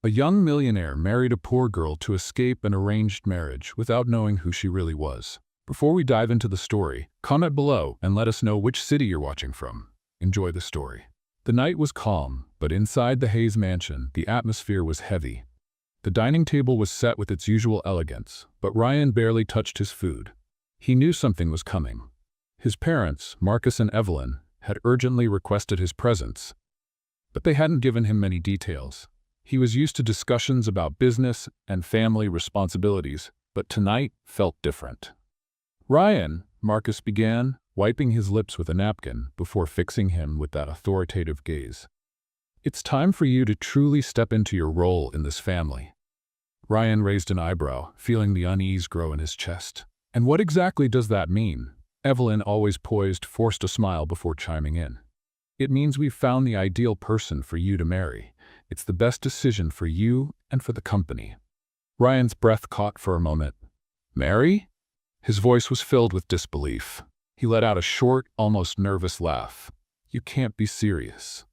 A young millionaire married a poor girl to escape an arranged marriage without knowing who she really was. Before we dive into the story, comment below and let us know which city you're watching from. Enjoy the story. The night was calm, but inside the Hayes mansion, the atmosphere was heavy. The dining table was set with its usual elegance, but Ryan barely touched his food. He knew something was coming. His parents, Marcus and Evelyn, had urgently requested his presence, but they hadn't given him many details. He was used to discussions about business and family responsibilities, but tonight felt different. "Ryan," Marcus began, wiping his lips with a napkin before fixing him with that authoritative gaze. "It's time for you to truly step into your role in this family." Ryan raised an eyebrow, feeling the unease grow in his chest. "And what exactly does that mean?" Evelyn, always poised, forced a smile before chiming in. "It means we've found the ideal person for you to marry. It's the best decision for you and for the company." Ryan's breath caught for a moment. "Marry?" His voice was filled with disbelief. He let out a short, almost nervous laugh. "You can't be serious."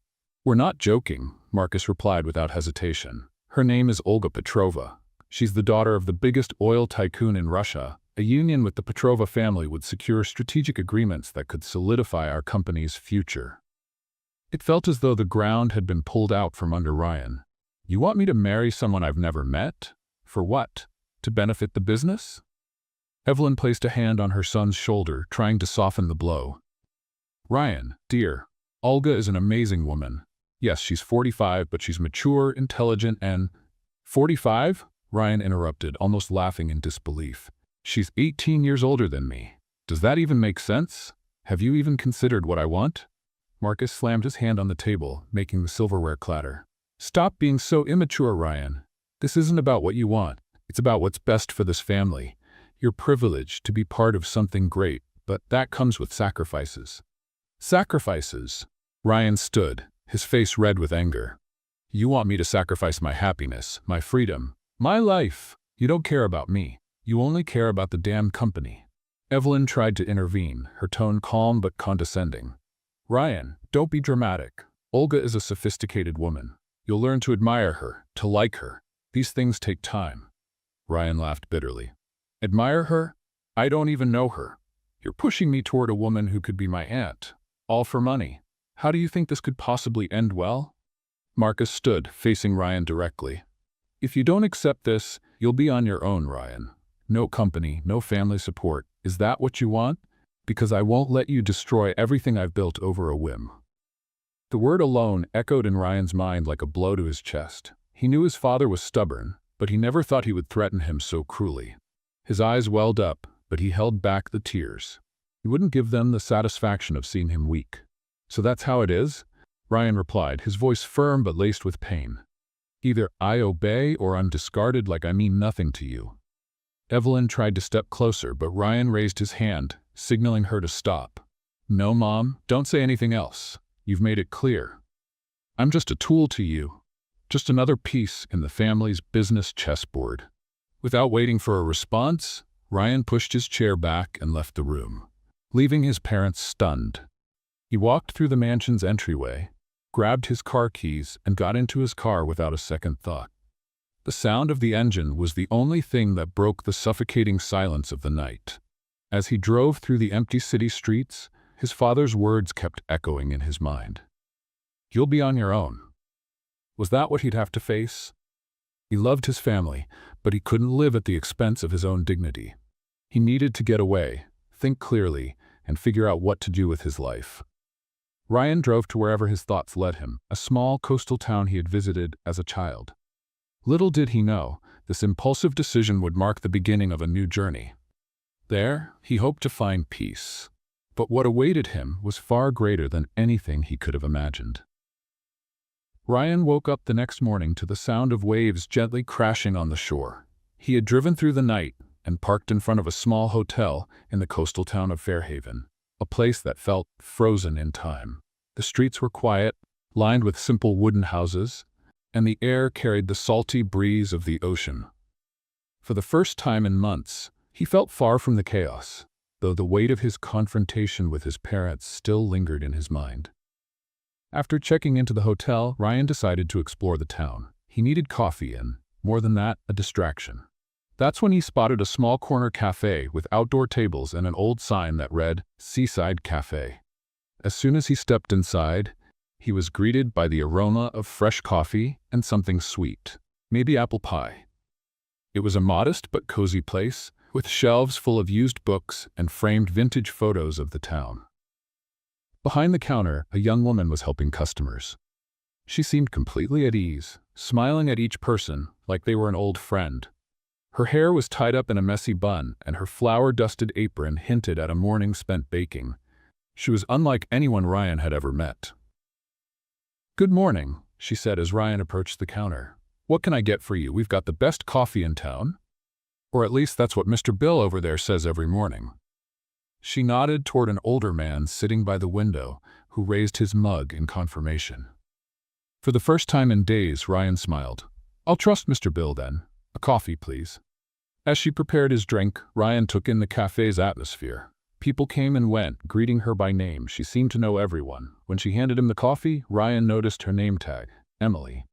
"We're not joking," Marcus replied without hesitation. "Her name is Olga Petrova. She's the daughter of the biggest oil tycoon in Russia. A union with the Petrova family would secure strategic agreements that could solidify our company's future." It felt as though the ground had been pulled out from under Ryan. "You want me to marry someone I've never met? For what? To benefit the business?" Evelyn placed a hand on her son's shoulder, trying to soften the blow. "Ryan, dear, Olga is an amazing woman. Yes, she's 45, but she's mature, intelligent, and—" "45?" Ryan interrupted, almost laughing in disbelief. "She's 18 years older than me. Does that even make sense? Have you even considered what I want?" Marcus slammed his hand on the table, making the silverware clatter. "Stop being so immature, Ryan. This isn't about what you want. It's about what's best for this family. You're privileged to be part of something great, but that comes with sacrifices." "Sacrifices?" Ryan stood, his face red with anger. "You want me to sacrifice my happiness, my freedom, my life? You don't care about me. You only care about the damn company." Evelyn tried to intervene, her tone calm but condescending. "Ryan, don't be dramatic. Olga is a sophisticated woman. You'll learn to admire her, to like her. These things take time." Ryan laughed bitterly. "Admire her? I don't even know her. You're pushing me toward a woman who could be my aunt. All for money. How do you think this could possibly end well?" Marcus stood, facing Ryan directly. "If you don't accept this, you'll be on your own, Ryan. No company, no family support. Is that what you want? Because I won't let you destroy everything I've built over a whim." The word alone echoed in Ryan's mind like a blow to his chest. He knew his father was stubborn, but he never thought he would threaten him so cruelly. His eyes welled up, but he held back the tears. He wouldn't give them the satisfaction of seeing him weak. "So that's how it is?" Ryan replied, his voice firm but laced with pain. "Either I obey or I'm discarded like I mean nothing to you." Evelyn tried to step closer, but Ryan raised his hand, signaling her to stop. "No, Mom, don't say anything else. You've made it clear. I'm just a tool to you. Just another piece in the family's business chessboard." Without waiting for a response, Ryan pushed his chair back and left the room, leaving his parents stunned. He walked through the mansion's entryway, grabbed his car keys, and got into his car without a second thought. The sound of the engine was the only thing that broke the suffocating silence of the night. As he drove through the empty city streets, his father's words kept echoing in his mind. "You'll be on your own." Was that what he'd have to face? He loved his family, but he couldn't live at the expense of his own dignity. He needed to get away, think clearly, and figure out what to do with his life. Ryan drove to wherever his thoughts led him, a small coastal town he had visited as a child. Little did he know, this impulsive decision would mark the beginning of a new journey. There, he hoped to find peace. But what awaited him was far greater than anything he could have imagined. Ryan woke up the next morning to the sound of waves gently crashing on the shore. He had driven through the night and parked in front of a small hotel in the coastal town of Fairhaven, a place that felt frozen in time. The streets were quiet, lined with simple wooden houses, and the air carried the salty breeze of the ocean. For the first time in months, he felt far from the chaos, though the weight of his confrontation with his parents still lingered in his mind. After checking into the hotel, Ryan decided to explore the town. He needed coffee and, more than that, a distraction. That's when he spotted a small corner cafe with outdoor tables and an old sign that read, Seaside Cafe. As soon as he stepped inside, he was greeted by the aroma of fresh coffee and something sweet, maybe apple pie. It was a modest but cozy place, with shelves full of used books and framed vintage photos of the town. Behind the counter, a young woman was helping customers. She seemed completely at ease, smiling at each person like they were an old friend. Her hair was tied up in a messy bun, and her flour-dusted apron hinted at a morning spent baking. She was unlike anyone Ryan had ever met. "Good morning," she said as Ryan approached the counter. "What can I get for you? We've got the best coffee in town." Or at least that's what Mr. Bill over there says every morning. She nodded toward an older man sitting by the window, who raised his mug in confirmation. For the first time in days, Ryan smiled. "I'll trust Mr. Bill then. A coffee, please." As she prepared his drink, Ryan took in the cafe's atmosphere. People came and went, greeting her by name. She seemed to know everyone. When she handed him the coffee, Ryan noticed her name tag, Emily.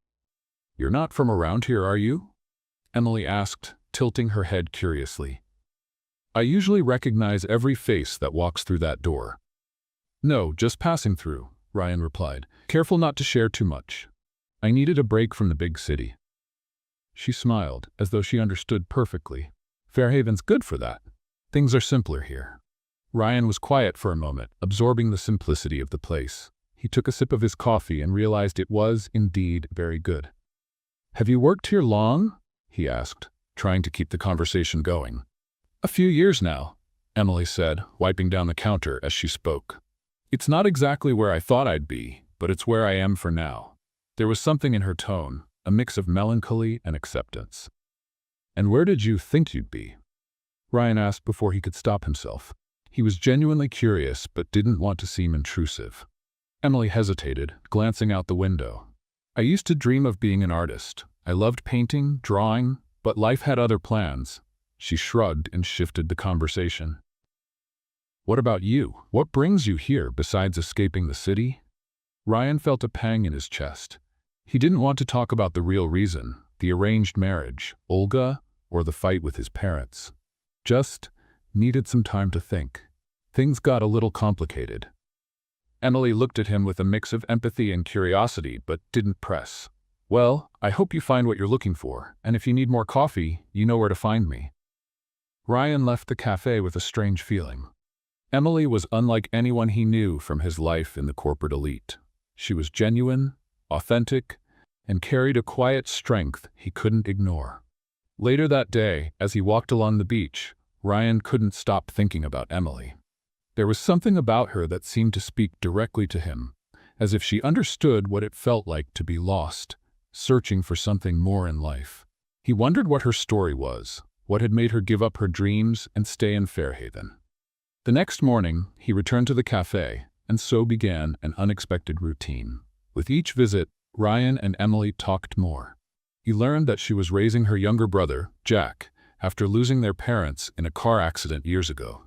"You're not from around here, are you?" Emily asked, tilting her head curiously. "I usually recognize every face that walks through that door." "No, just passing through," Ryan replied, careful not to share too much. "I needed a break from the big city." She smiled, as though she understood perfectly. "Fairhaven's good for that. Things are simpler here." Ryan was quiet for a moment, absorbing the simplicity of the place. He took a sip of his coffee and realized it was, indeed, very good. "Have you worked here long?" he asked, trying to keep the conversation going. "A few years now," Emily said, wiping down the counter as she spoke. "It's not exactly where I thought I'd be, but it's where I am for now." There was something in her tone, a mix of melancholy and acceptance. "And where did you think you'd be?" Ryan asked before he could stop himself. He was genuinely curious, but didn't want to seem intrusive. Emily hesitated, glancing out the window. "I used to dream of being an artist. I loved painting, drawing, but life had other plans." She shrugged and shifted the conversation. "What about you? What brings you here besides escaping the city?" Ryan felt a pang in his chest. He didn't want to talk about the real reason, the arranged marriage, Olga, or the fight with his parents. Just needed some time to think. Things got a little complicated. Emily looked at him with a mix of empathy and curiosity, but didn't press. "Well, I hope you find what you're looking for, and if you need more coffee, you know where to find me." Ryan left the cafe with a strange feeling. Emily was unlike anyone he knew from his life in the corporate elite. She was genuine, authentic, and carried a quiet strength he couldn't ignore. Later that day, as he walked along the beach, Ryan couldn't stop thinking about Emily. There was something about her that seemed to speak directly to him, as if she understood what it felt like to be lost, searching for something more in life. He wondered what her story was, what had made her give up her dreams and stay in Fairhaven. The next morning, he returned to the cafe, and so began an unexpected routine. With each visit, Ryan and Emily talked more. He learned that she was raising her younger brother, Jack, after losing their parents in a car accident years ago.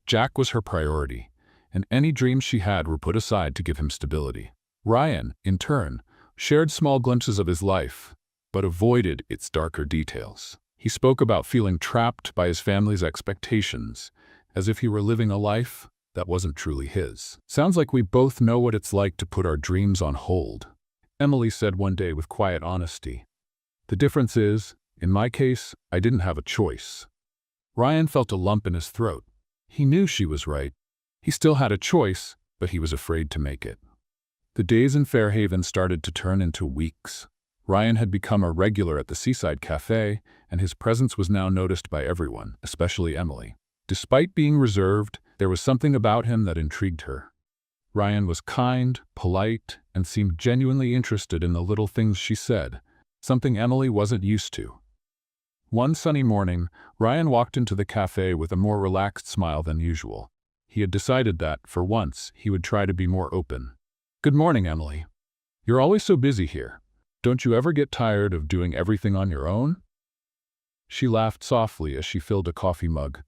Jack was her priority, and any dreams she had were put aside to give him stability. Ryan, in turn, shared small glimpses of his life, but avoided its darker details. He spoke about feeling trapped by his family's expectations, as if he were living a life that wasn't truly his. "Sounds like we both know what it's like to put our dreams on hold," Emily said one day with quiet honesty. "The difference is, in my case, I didn't have a choice." Ryan felt a lump in his throat. He knew she was right. He still had a choice, but he was afraid to make it. The days in Fairhaven started to turn into weeks. Ryan had become a regular at the Seaside Cafe, and his presence was now noticed by everyone, especially Emily. Despite being reserved, there was something about him that intrigued her. Ryan was kind, polite, and seemed genuinely interested in the little things she said, something Emily wasn't used to. One sunny morning, Ryan walked into the cafe with a more relaxed smile than usual. He had decided that, for once, he would try to be more open. "Good morning, Emily. You're always so busy here. Don't you ever get tired of doing everything on your own?" She laughed softly as she filled a coffee mug.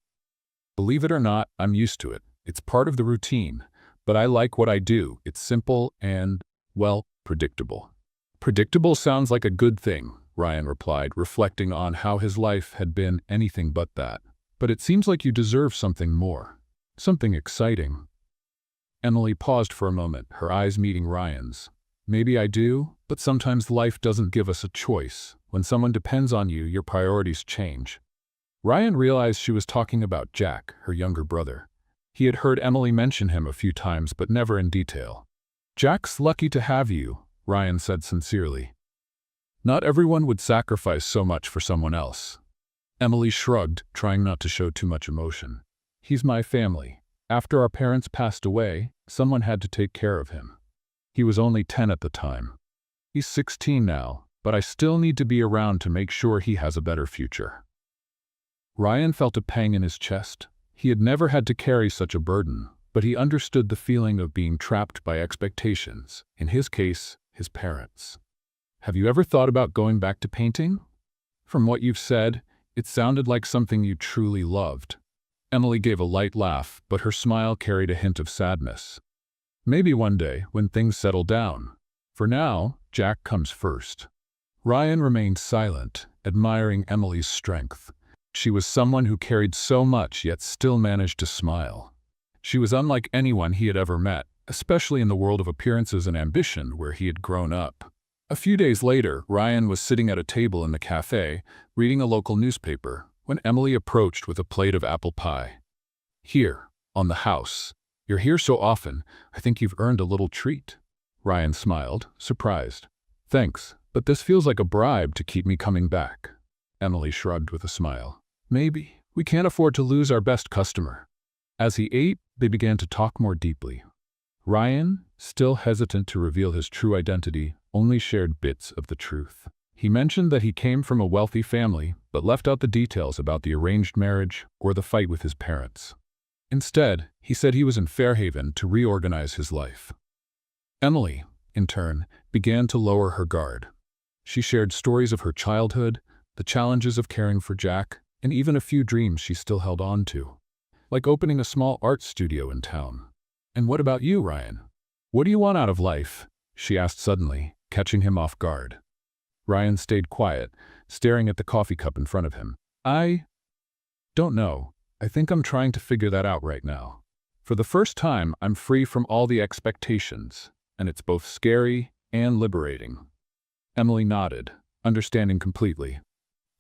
"Believe it or not, I'm used to it. It's part of the routine. But I like what I do. It's simple and, well, predictable." "Predictable sounds like a good thing," Ryan replied, reflecting on how his life had been anything but that. But it seems like you deserve something more. Something exciting. Emily paused for a moment, her eyes meeting Ryan's. Maybe I do, but sometimes life doesn't give us a choice. When someone depends on you, your priorities change. Ryan realized she was talking about Jack, her younger brother. He had heard Emily mention him a few times, but never in detail. Jack's lucky to have you, Ryan said sincerely. Not everyone would sacrifice so much for someone else. Emily shrugged, trying not to show too much emotion. He's my family. After our parents passed away, someone had to take care of him. He was only 10 at the time. He's 16 now, but I still need to be around to make sure he has a better future. Ryan felt a pang in his chest. He had never had to carry such a burden, but he understood the feeling of being trapped by expectations, in his case, his parents. Have you ever thought about going back to painting? From what you've said, it sounded like something you truly loved. Emily gave a light laugh, but her smile carried a hint of sadness. Maybe one day, when things settle down. For now, Jack comes first. Ryan remained silent, admiring Emily's strength. She was someone who carried so much yet still managed to smile. She was unlike anyone he had ever met, especially in the world of appearances and ambition where he had grown up. A few days later, Ryan was sitting at a table in the cafe, reading a local newspaper, when Emily approached with a plate of apple pie. Here, on the house. You're here so often, I think you've earned a little treat. Ryan smiled, surprised. Thanks, but this feels like a bribe to keep me coming back. Emily shrugged with a smile. Maybe. We can't afford to lose our best customer. As he ate, they began to talk more deeply. Ryan, still hesitant to reveal his true identity, only shared bits of the truth. He mentioned that he came from a wealthy family, but left out the details about the arranged marriage or the fight with his parents. Instead, he said he was in Fairhaven to reorganize his life. Emily, in turn, began to lower her guard. She shared stories of her childhood, the challenges of caring for Jack, and even a few dreams she still held on to, like opening a small art studio in town. And what about you, Ryan? What do you want out of life? She asked suddenly, catching him off guard. Ryan stayed quiet, staring at the coffee cup in front of him. I don't know. I think I'm trying to figure that out right now. For the first time, I'm free from all the expectations, and it's both scary and liberating. Emily nodded, understanding completely.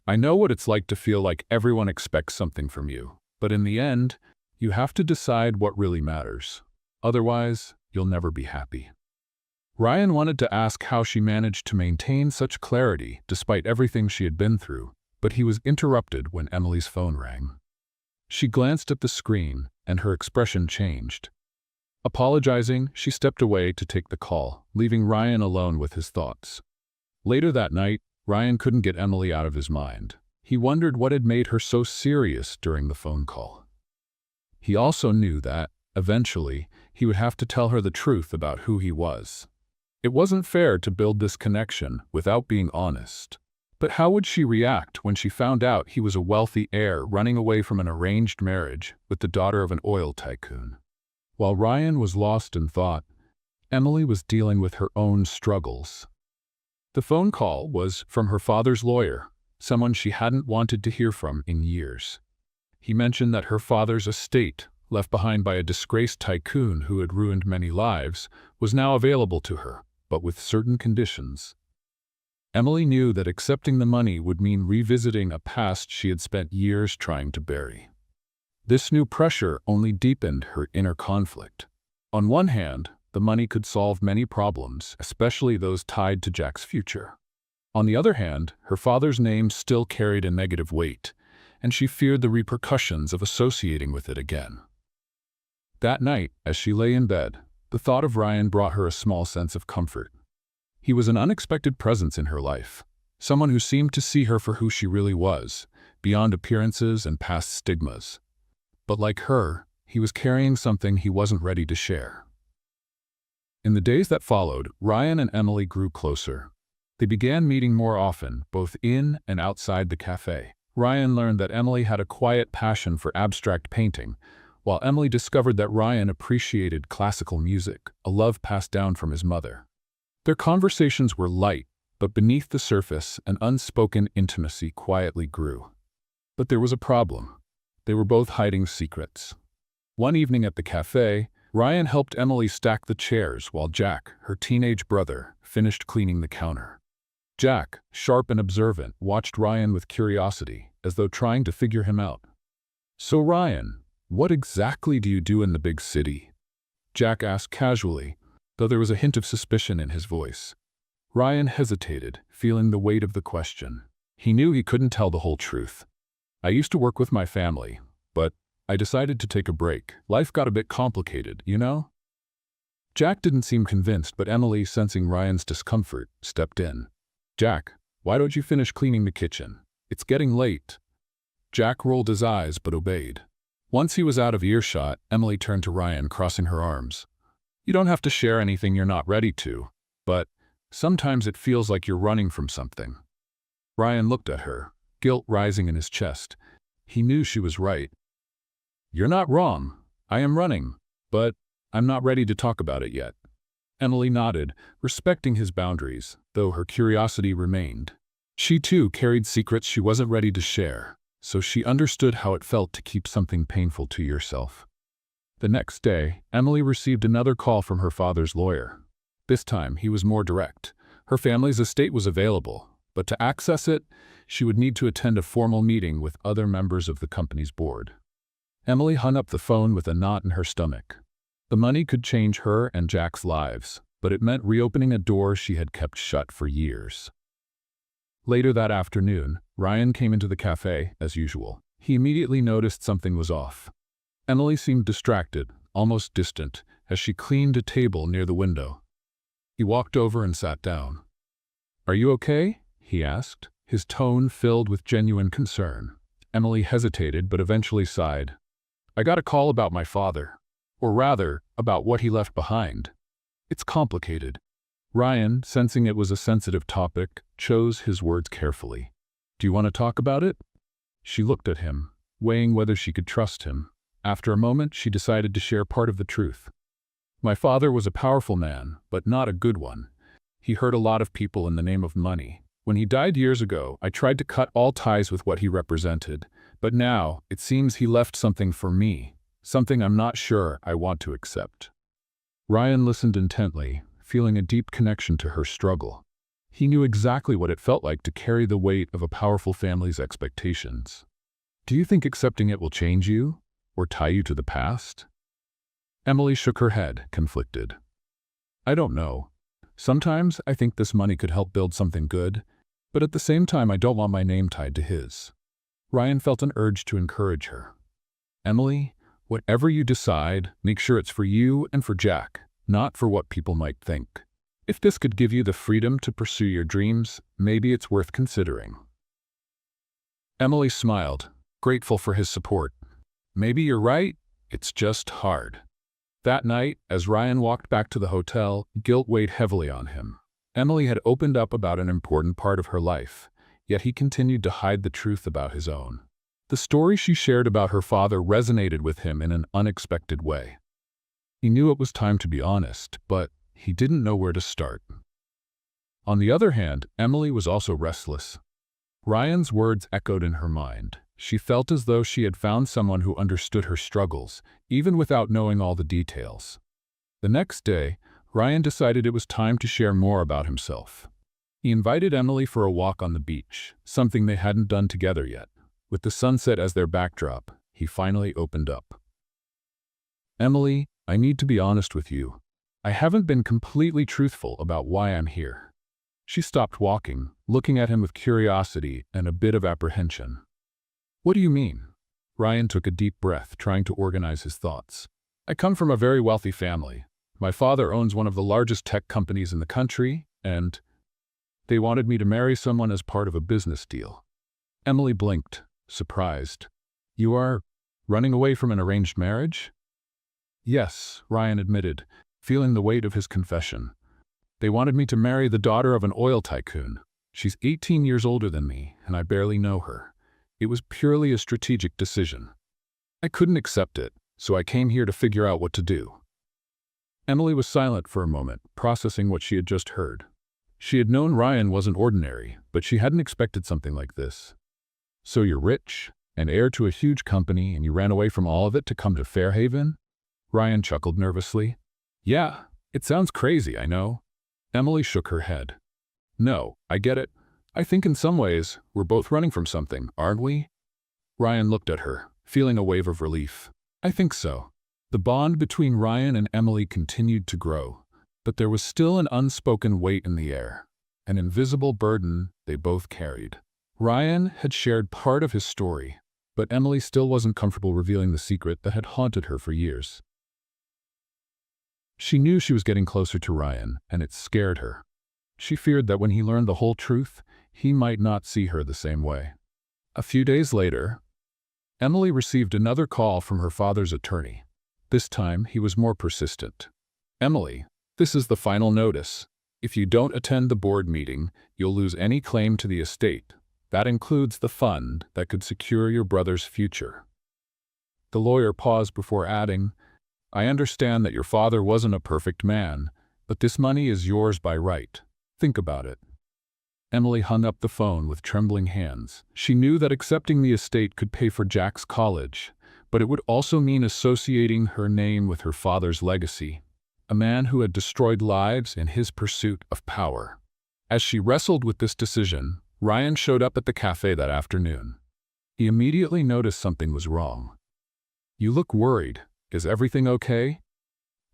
I know what it's like to feel like everyone expects something from you, but in the end, you have to decide what really matters. Otherwise, you'll never be happy. Ryan wanted to ask how she managed to maintain such clarity despite everything she had been through, but he was interrupted when Emily's phone rang. She glanced at the screen, and her expression changed. Apologizing, she stepped away to take the call, leaving Ryan alone with his thoughts. Later that night, Ryan couldn't get Emily out of his mind. He wondered what had made her so serious during the phone call. He also knew that, eventually, he would have to tell her the truth about who he was. It wasn't fair to build this connection without being honest. But how would she react when she found out he was a wealthy heir running away from an arranged marriage with the daughter of an oil tycoon? While Ryan was lost in thought, Emily was dealing with her own struggles. The phone call was from her father's lawyer, someone she hadn't wanted to hear from in years. He mentioned that her father's estate, left behind by a disgraced tycoon who had ruined many lives, was now available to her, but with certain conditions. Emily knew that accepting the money would mean revisiting a past she had spent years trying to bury. This new pressure only deepened her inner conflict. On one hand, the money could solve many problems, especially those tied to Jack's future. On the other hand, her father's name still carried a negative weight, and she feared the repercussions of associating with it again. That night, as she lay in bed, the thought of Ryan brought her a small sense of comfort. He was an unexpected presence in her life, someone who seemed to see her for who she really was, beyond appearances and past stigmas. But like her, he was carrying something he wasn't ready to share. In the days that followed, Ryan and Emily grew closer. They began meeting more often, both in and outside the cafe. Ryan learned that Emily had a quiet passion for abstract painting, while Emily discovered that Ryan appreciated classical music, a love passed down from his mother. Their conversations were light, But beneath the surface, an unspoken intimacy quietly grew. But there was a problem. They were both hiding secrets. One evening at the cafe, Ryan helped Emily stack the chairs while Jack, her teenage brother, finished cleaning the counter. Jack, sharp and observant, watched Ryan with curiosity, as though trying to figure him out. "So Ryan, what exactly do you do in the big city?" Jack asked casually, though there was a hint of suspicion in his voice. Ryan hesitated, feeling the weight of the question. He knew he couldn't tell the whole truth. "I used to work with my family, but I decided to take a break. Life got a bit complicated, you know?" Jack didn't seem convinced, but Emily, sensing Ryan's discomfort, stepped in. "Jack, why don't you finish cleaning the kitchen? It's getting late." Jack rolled his eyes but obeyed. Once he was out of earshot, Emily turned to Ryan, crossing her arms. "You don't have to share anything you're not ready to, but sometimes it feels like you're running from something." Ryan looked at her, guilt rising in his chest. He knew she was right. "You're not wrong. I am running, but I'm not ready to talk about it yet." Emily nodded, respecting his boundaries, though her curiosity remained. She too carried secrets she wasn't ready to share, so she understood how it felt to keep something painful to yourself. The next day, Emily received another call from her father's lawyer. This time, he was more direct. Her family's estate was available, but to access it, she would need to attend a formal meeting with other members of the company's board. Emily hung up the phone with a knot in her stomach. The money could change her and Jack's lives, but it meant reopening a door she had kept shut for years. Later that afternoon, Ryan came into the cafe, as usual. He immediately noticed something was off. Emily seemed distracted, almost distant, as she cleaned a table near the window. He walked over and sat down. "Are you okay?" he asked, his tone filled with genuine concern. Emily hesitated but eventually sighed. "I got a call about my father. Or rather, about what he left behind. It's complicated." Ryan, sensing it was a sensitive topic, chose his words carefully. "Do you want to talk about it?" She looked at him, weighing whether she could trust him. After a moment, she decided to share part of the truth. "My father was a powerful man, but not a good one. He hurt a lot of people in the name of money. When he died years ago, I tried to cut all ties with what he represented, but now it seems he left something for me. Something I'm not sure I want to accept." Ryan listened intently, feeling a deep connection to her struggle. He knew exactly what it felt like to carry the weight of a powerful family's expectations. "Do you think accepting it will change you, or tie you to the past?" Emily shook her head, conflicted. "I don't know. Sometimes I think this money could help build something good, but at the same time I don't want my name tied to his." Ryan felt an urge to encourage her. "Emily, whatever you decide, make sure it's for you and for Jack, not for what people might think. If this could give you the freedom to pursue your dreams, maybe it's worth considering." Emily smiled, grateful for his support. "Maybe you're right, it's just hard." That night, as Ryan walked back to the hotel, guilt weighed heavily on him. Emily had opened up about an important part of her life, yet he continued to hide the truth about his own. The story she shared about her father resonated with him in an unexpected way. He knew it was time to be honest, but he didn't know where to start. On the other hand, Emily was also restless. Ryan's words echoed in her mind. She felt as though she had found someone who understood her struggles, even without knowing all the details. The next day, Ryan decided it was time to share more about himself. He invited Emily for a walk on the beach, something they hadn't done together yet. With the sunset as their backdrop, he finally opened up. "Emily, I need to be honest with you. I haven't been completely truthful about why I'm here." She stopped walking, looking at him with curiosity and a bit of apprehension. "What do you mean?" Ryan took a deep breath, trying to organize his thoughts. "I come from a very wealthy family. My father owns one of the largest tech companies in the country, and they wanted me to marry someone as part of a business deal." Emily blinked, surprised. "You are running away from an arranged marriage?" "Yes," Ryan admitted, feeling the weight of his confession. "They wanted me to marry the daughter of an oil tycoon. She's 18 years older than me, and I barely know her. It was purely a strategic decision. I couldn't accept it, so I came here to figure out what to do." Emily was silent for a moment, processing what she had just heard. She had known Ryan wasn't ordinary, but she hadn't expected something like this. "So you're rich, and heir to a huge company, and you ran away from all of it to come to Fairhaven?" Ryan chuckled nervously. "Yeah, it sounds crazy, I know." Emily shook her head. "No, I get it. I think in some ways, we're both running from something, aren't we?" Ryan looked at her, feeling a wave of relief. "I think so." The bond between Ryan and Emily continued to grow, but there was still an unspoken weight in the air, an invisible burden they both carried. Ryan had shared part of his story, but Emily still wasn't comfortable revealing the secret that had haunted her for years. She knew she was getting closer to Ryan, and it scared her. She feared that when he learned the whole truth, he might not see her the same way. A few days later, Emily received another call from her father's attorney. This time, he was more persistent. "Emily, this is the final notice. If you don't attend the board meeting, you'll lose any claim to the estate. That includes the fund that could secure your brother's future." The lawyer paused before adding, "I understand that your father wasn't a perfect man, but this money is yours by right. Think about it." Emily hung up the phone with trembling hands. She knew that accepting the estate could pay for Jack's college, but it would also mean associating her name with her father's legacy, a man who had destroyed lives in his pursuit of power. As she wrestled with this decision, Ryan showed up at the cafe that afternoon. He immediately noticed something was wrong. "You look worried. Is everything okay?"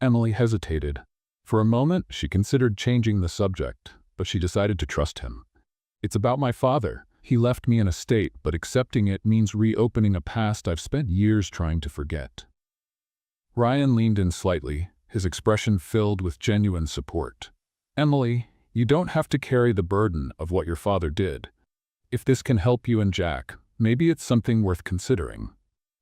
Emily hesitated. For a moment, she considered changing the subject, but she decided to trust him. "It's about my father. He left me an estate, but accepting it means reopening a past I've spent years trying to forget." Ryan leaned in slightly, his expression filled with genuine support. "Emily, you don't have to carry the burden of what your father did. If this can help you and Jack, maybe it's something worth considering."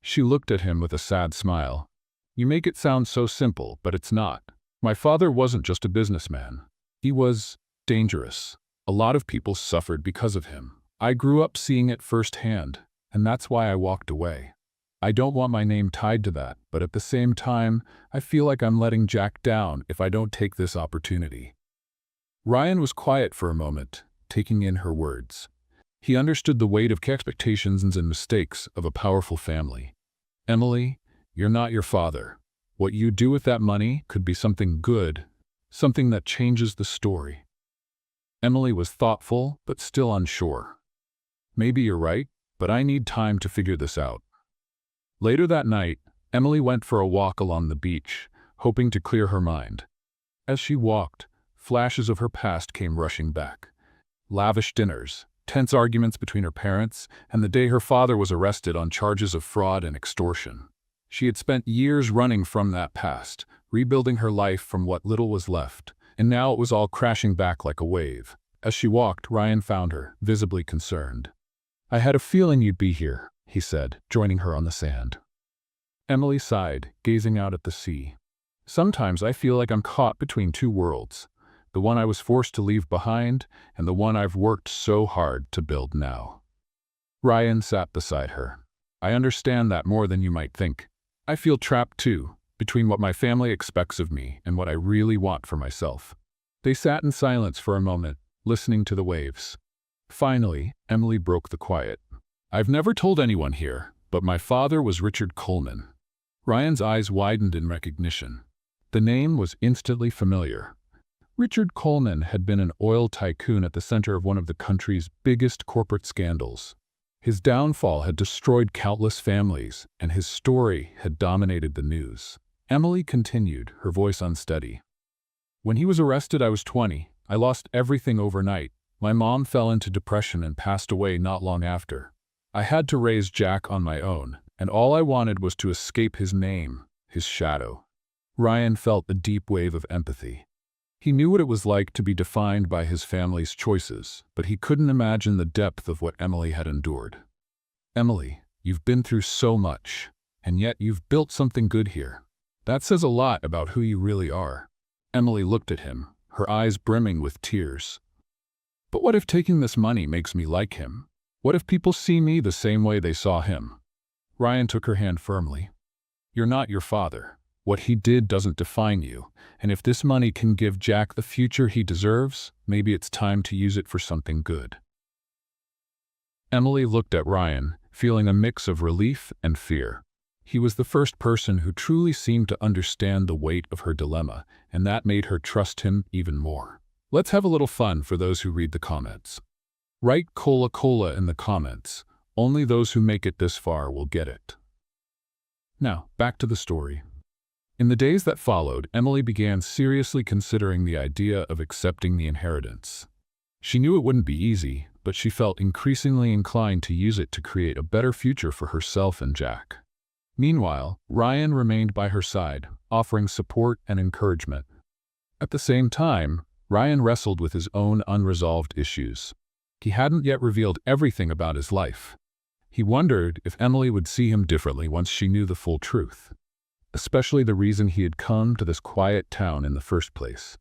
She looked at him with a sad smile. "You make it sound so simple, but it's not. My father wasn't just a businessman. He was dangerous. A lot of people suffered because of him. I grew up seeing it firsthand, and that's why I walked away. I don't want my name tied to that, but at the same time, I feel like I'm letting Jack down if I don't take this opportunity." Ryan was quiet for a moment, taking in her words. He understood the weight of expectations and mistakes of a powerful family. "Emily, you're not your father. What you do with that money could be something good, something that changes the story." Emily was thoughtful, but still unsure. "Maybe you're right, but I need time to figure this out." Later that night, Emily went for a walk along the beach, hoping to clear her mind. As she walked, flashes of her past came rushing back. Lavish dinners, tense arguments between her parents, and the day her father was arrested on charges of fraud and extortion. She had spent years running from that past, rebuilding her life from what little was left, and now it was all crashing back like a wave. As she walked, Ryan found her, visibly concerned. "I had a feeling you'd be here," he said, joining her on the sand. Emily sighed, gazing out at the sea. "Sometimes I feel like I'm caught between two worlds, the one I was forced to leave behind and the one I've worked so hard to build now." Ryan sat beside her. "I understand that more than you might think. I feel trapped too, between what my family expects of me and what I really want for myself." They sat in silence for a moment, listening to the waves. Finally, Emily broke the quiet. "I've never told anyone here, but my father was Richard Coleman." Ryan's eyes widened in recognition. The name was instantly familiar. Richard Coleman had been an oil tycoon at the center of one of the country's biggest corporate scandals. His downfall had destroyed countless families, and his story had dominated the news. Emily continued, her voice unsteady. "When he was arrested, I was 20. I lost everything overnight. My mom fell into depression and passed away not long after. I had to raise Jack on my own, and all I wanted was to escape his name, his shadow." Ryan felt a deep wave of empathy. He knew what it was like to be defined by his family's choices, but he couldn't imagine the depth of what Emily had endured. "Emily, you've been through so much, and yet you've built something good here. That says a lot about who you really are." Emily looked at him, her eyes brimming with tears. "But what if taking this money makes me like him? What if people see me the same way they saw him?" Ryan took her hand firmly. "You're not your father. What he did doesn't define you, and if this money can give Jack the future he deserves, maybe it's time to use it for something good. Emily looked at Ryan, feeling a mix of relief and fear. He was the first person who truly seemed to understand the weight of her dilemma, and that made her trust him even more. Let's have a little fun for those who read the comments. Write "cola cola" in the comments. Only those who make it this far will get it. Now, back to the story. In the days that followed, Emily began seriously considering the idea of accepting the inheritance. She knew it wouldn't be easy, but she felt increasingly inclined to use it to create a better future for herself and Jack. Meanwhile, Ryan remained by her side, offering support and encouragement. At the same time, Ryan wrestled with his own unresolved issues. He hadn't yet revealed everything about his life. He wondered if Emily would see him differently once she knew the full truth, especially the reason he had come to this quiet town in the first place.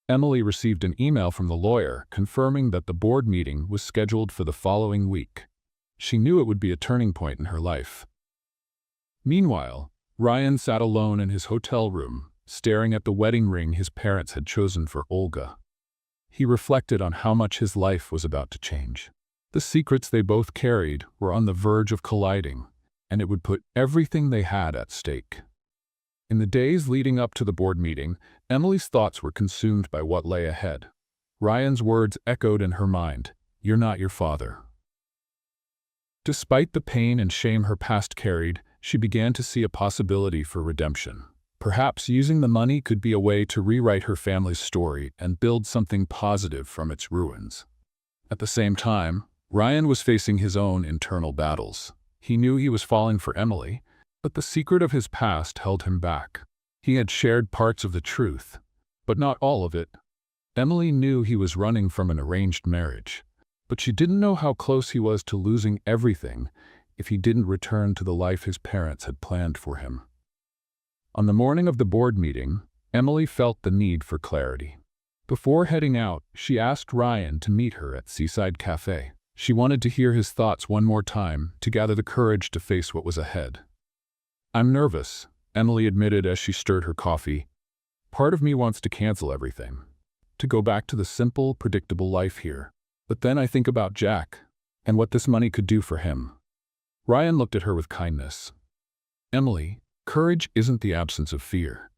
Emily received an email from the lawyer confirming that the board meeting was scheduled for the following week. She knew it would be a turning point in her life. Meanwhile, Ryan sat alone in his hotel room, staring at the wedding ring his parents had chosen for Olga. He reflected on how much his life was about to change. The secrets they both carried were on the verge of colliding, and it would put everything they had at stake. In the days leading up to the board meeting, Emily's thoughts were consumed by what lay ahead. Ryan's words echoed in her mind, "You're not your father." Despite the pain and shame her past carried, she began to see a possibility for redemption. Perhaps using the money could be a way to rewrite her family's story and build something positive from its ruins. At the same time, Ryan was facing his own internal battles. He knew he was falling for Emily, but the secret of his past held him back. He had shared parts of the truth, but not all of it. Emily knew he was running from an arranged marriage, but she didn't know how close he was to losing everything if he didn't return to the life his parents had planned for him. On the morning of the board meeting, Emily felt the need for clarity. Before heading out, she asked Ryan to meet her at Seaside Cafe. She wanted to hear his thoughts one more time to gather the courage to face what was ahead. "I'm nervous," Emily admitted as she stirred her coffee. "Part of me wants to cancel everything, to go back to the simple, predictable life here. But then I think about Jack and what this money could do for him." Ryan looked at her with kindness. "Emily, courage isn't the absence of fear.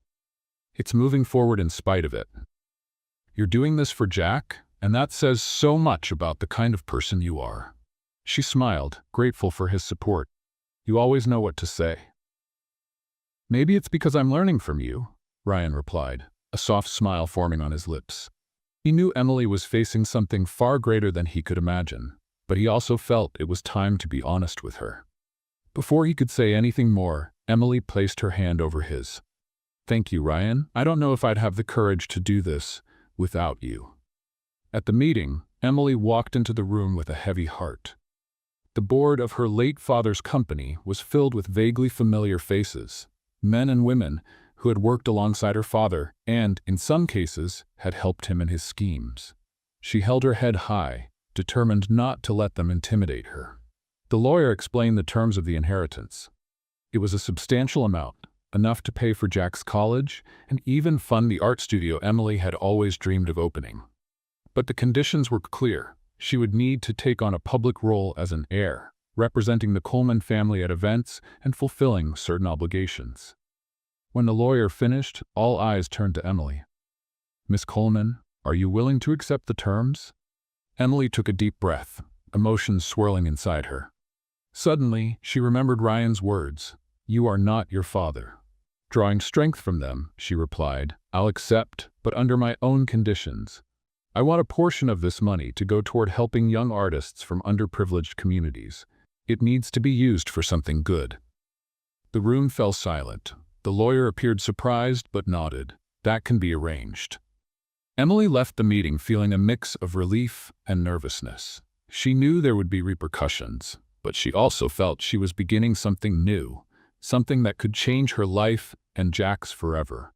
It's moving forward in spite of it. You're doing this for Jack, and that says so much about the kind of person you are." She smiled, grateful for his support. "You always know what to say." "Maybe it's because I'm learning from you," Ryan replied, a soft smile forming on his lips. He knew Emily was facing something far greater than he could imagine, but he also felt it was time to be honest with her. Before he could say anything more, Emily placed her hand over his. "Thank you, Ryan. I don't know if I'd have the courage to do this without you." At the meeting, Emily walked into the room with a heavy heart. The board of her late father's company was filled with vaguely familiar faces, men and women who had worked alongside her father and, in some cases, had helped him in his schemes. She held her head high, determined not to let them intimidate her. The lawyer explained the terms of the inheritance. It was a substantial amount, enough to pay for Jack's college and even fund the art studio Emily had always dreamed of opening. But the conditions were clear. She would need to take on a public role as an heir, representing the Coleman family at events and fulfilling certain obligations. When the lawyer finished, all eyes turned to Emily. "Miss Coleman, are you willing to accept the terms?" Emily took a deep breath, emotions swirling inside her. Suddenly, she remembered Ryan's words, "You are not your father." Drawing strength from them, she replied, "I'll accept, but under my own conditions. I want a portion of this money to go toward helping young artists from underprivileged communities. It needs to be used for something good." The room fell silent. The lawyer appeared surprised but nodded. "That can be arranged." Emily left the meeting feeling a mix of relief and nervousness. She knew there would be repercussions, but she also felt she was beginning something new, something that could change her life and Jack's forever.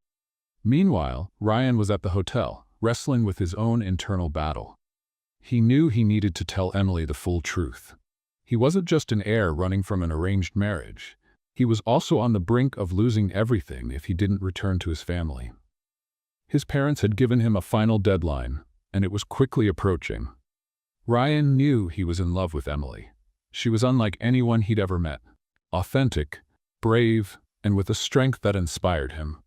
Meanwhile, Ryan was at the hotel, wrestling with his own internal battle. He knew he needed to tell Emily the full truth. He wasn't just an heir running from an arranged marriage. He was also on the brink of losing everything if he didn't return to his family. His parents had given him a final deadline, and it was quickly approaching. Ryan knew he was in love with Emily. She was unlike anyone he'd ever met. Authentic, brave, and with a strength that inspired him.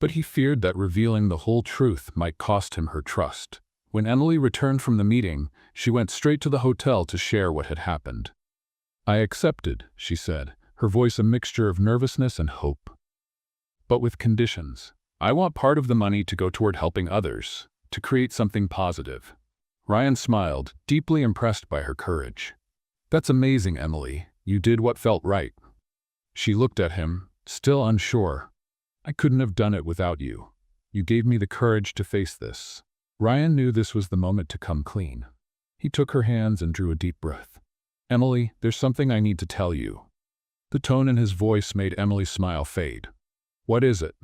But he feared that revealing the whole truth might cost him her trust. When Emily returned from the meeting, she went straight to the hotel to share what had happened. "I accepted," she said, her voice a mixture of nervousness and hope. "But with conditions. I want part of the money to go toward helping others, to create something positive." Ryan smiled, deeply impressed by her courage. "That's amazing, Emily. You did what felt right." She looked at him, still unsure. "I couldn't have done it without you. You gave me the courage to face this." Ryan knew this was the moment to come clean. He took her hands and drew a deep breath. "Emily, there's something I need to tell you." The tone in his voice made Emily's smile fade. "What is it?"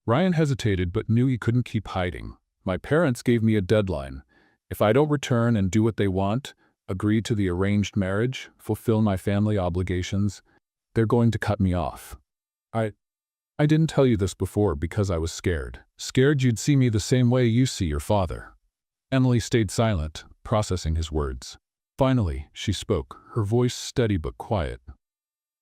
Ryan hesitated but knew he couldn't keep hiding. "My parents gave me a deadline. If I don't return and do what they want, agree to the arranged marriage, fulfill my family obligations, they're going to cut me off. I didn't tell you this before because I was scared. Scared you'd see me the same way you see your father." Emily stayed silent, processing his words. Finally, she spoke, her voice steady but quiet.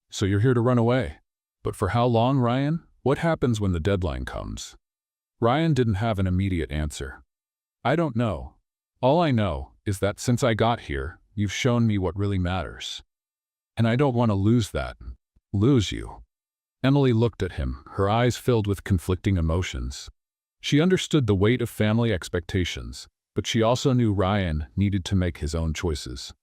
"So you're here to run away? But for how long, Ryan? What happens when the deadline comes?" Ryan didn't have an immediate answer. "I don't know. All I know is that since I got here, you've shown me what really matters. And I don't want to lose that. Lose you." Emily looked at him, her eyes filled with conflicting emotions. She understood the weight of family expectations, but she also knew Ryan needed to make his own choices.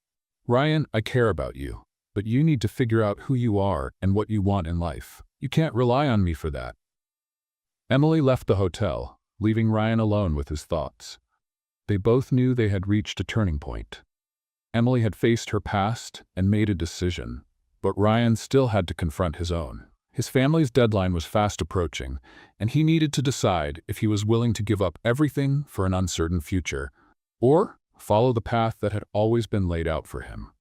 "Ryan, I care about you, but you need to figure out who you are and what you want in life. You can't rely on me for that." Emily left the hotel, leaving Ryan alone with his thoughts. They both knew they had reached a turning point. Emily had faced her past and made a decision, but Ryan still had to confront his own. His family's deadline was fast approaching, and he needed to decide if he was willing to give up everything for an uncertain future, or follow the path that had always been laid out for him.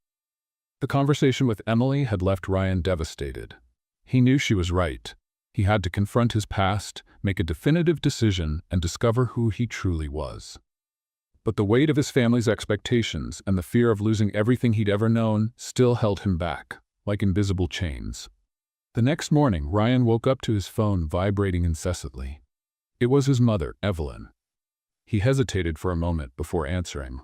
The conversation with Emily had left Ryan devastated. He knew she was right. He had to confront his past, make a definitive decision, and discover who he truly was. But the weight of his family's expectations and the fear of losing everything he'd ever known still held him back, like invisible chains. The next morning, Ryan woke up to his phone vibrating incessantly. It was his mother, Evelyn. He hesitated for a moment before answering.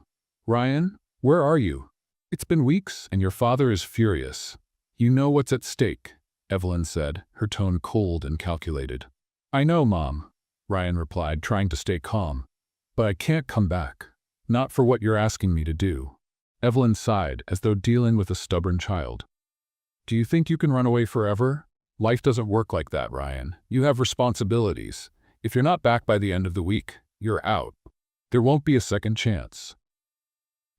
"Ryan, where are you? It's been weeks, and your father is furious. You know what's at stake," Evelyn said, her tone cold and calculated. "I know, Mom," Ryan replied, trying to stay calm. "But I can't come back. Not for what you're asking me to do." Evelyn sighed, as though dealing with a stubborn child. "Do you think you can run away forever? Life doesn't work like that, Ryan. You have responsibilities. If you're not back by the end of the week, you're out. There won't be a second chance."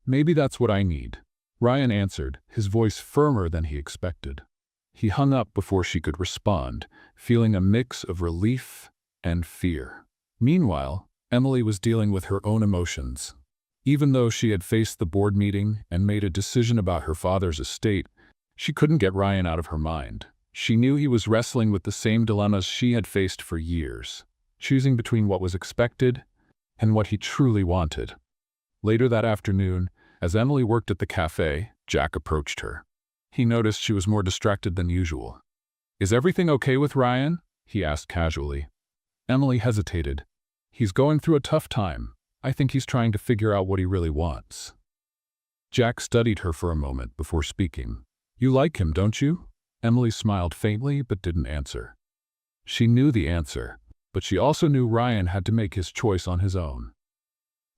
"Maybe that's what I need," Ryan answered, his voice firmer than he expected. He hung up before she could respond, feeling a mix of relief and fear. Meanwhile, Emily was dealing with her own emotions. Even though she had faced the board meeting and made a decision about her father's estate, she couldn't get Ryan out of her mind. She knew he was wrestling with the same dilemmas she had faced for years, choosing between what was expected and what he truly wanted. Later that afternoon, as Emily worked at the cafe, Jack approached her. He noticed she was more distracted than usual. "Is everything okay with Ryan?" he asked casually. Emily hesitated. "He's going through a tough time. I think he's trying to figure out what he really wants." Jack studied her for a moment before speaking. "You like him, don't you?" Emily smiled faintly but didn't answer. She knew the answer, but she also knew Ryan had to make his choice on his own.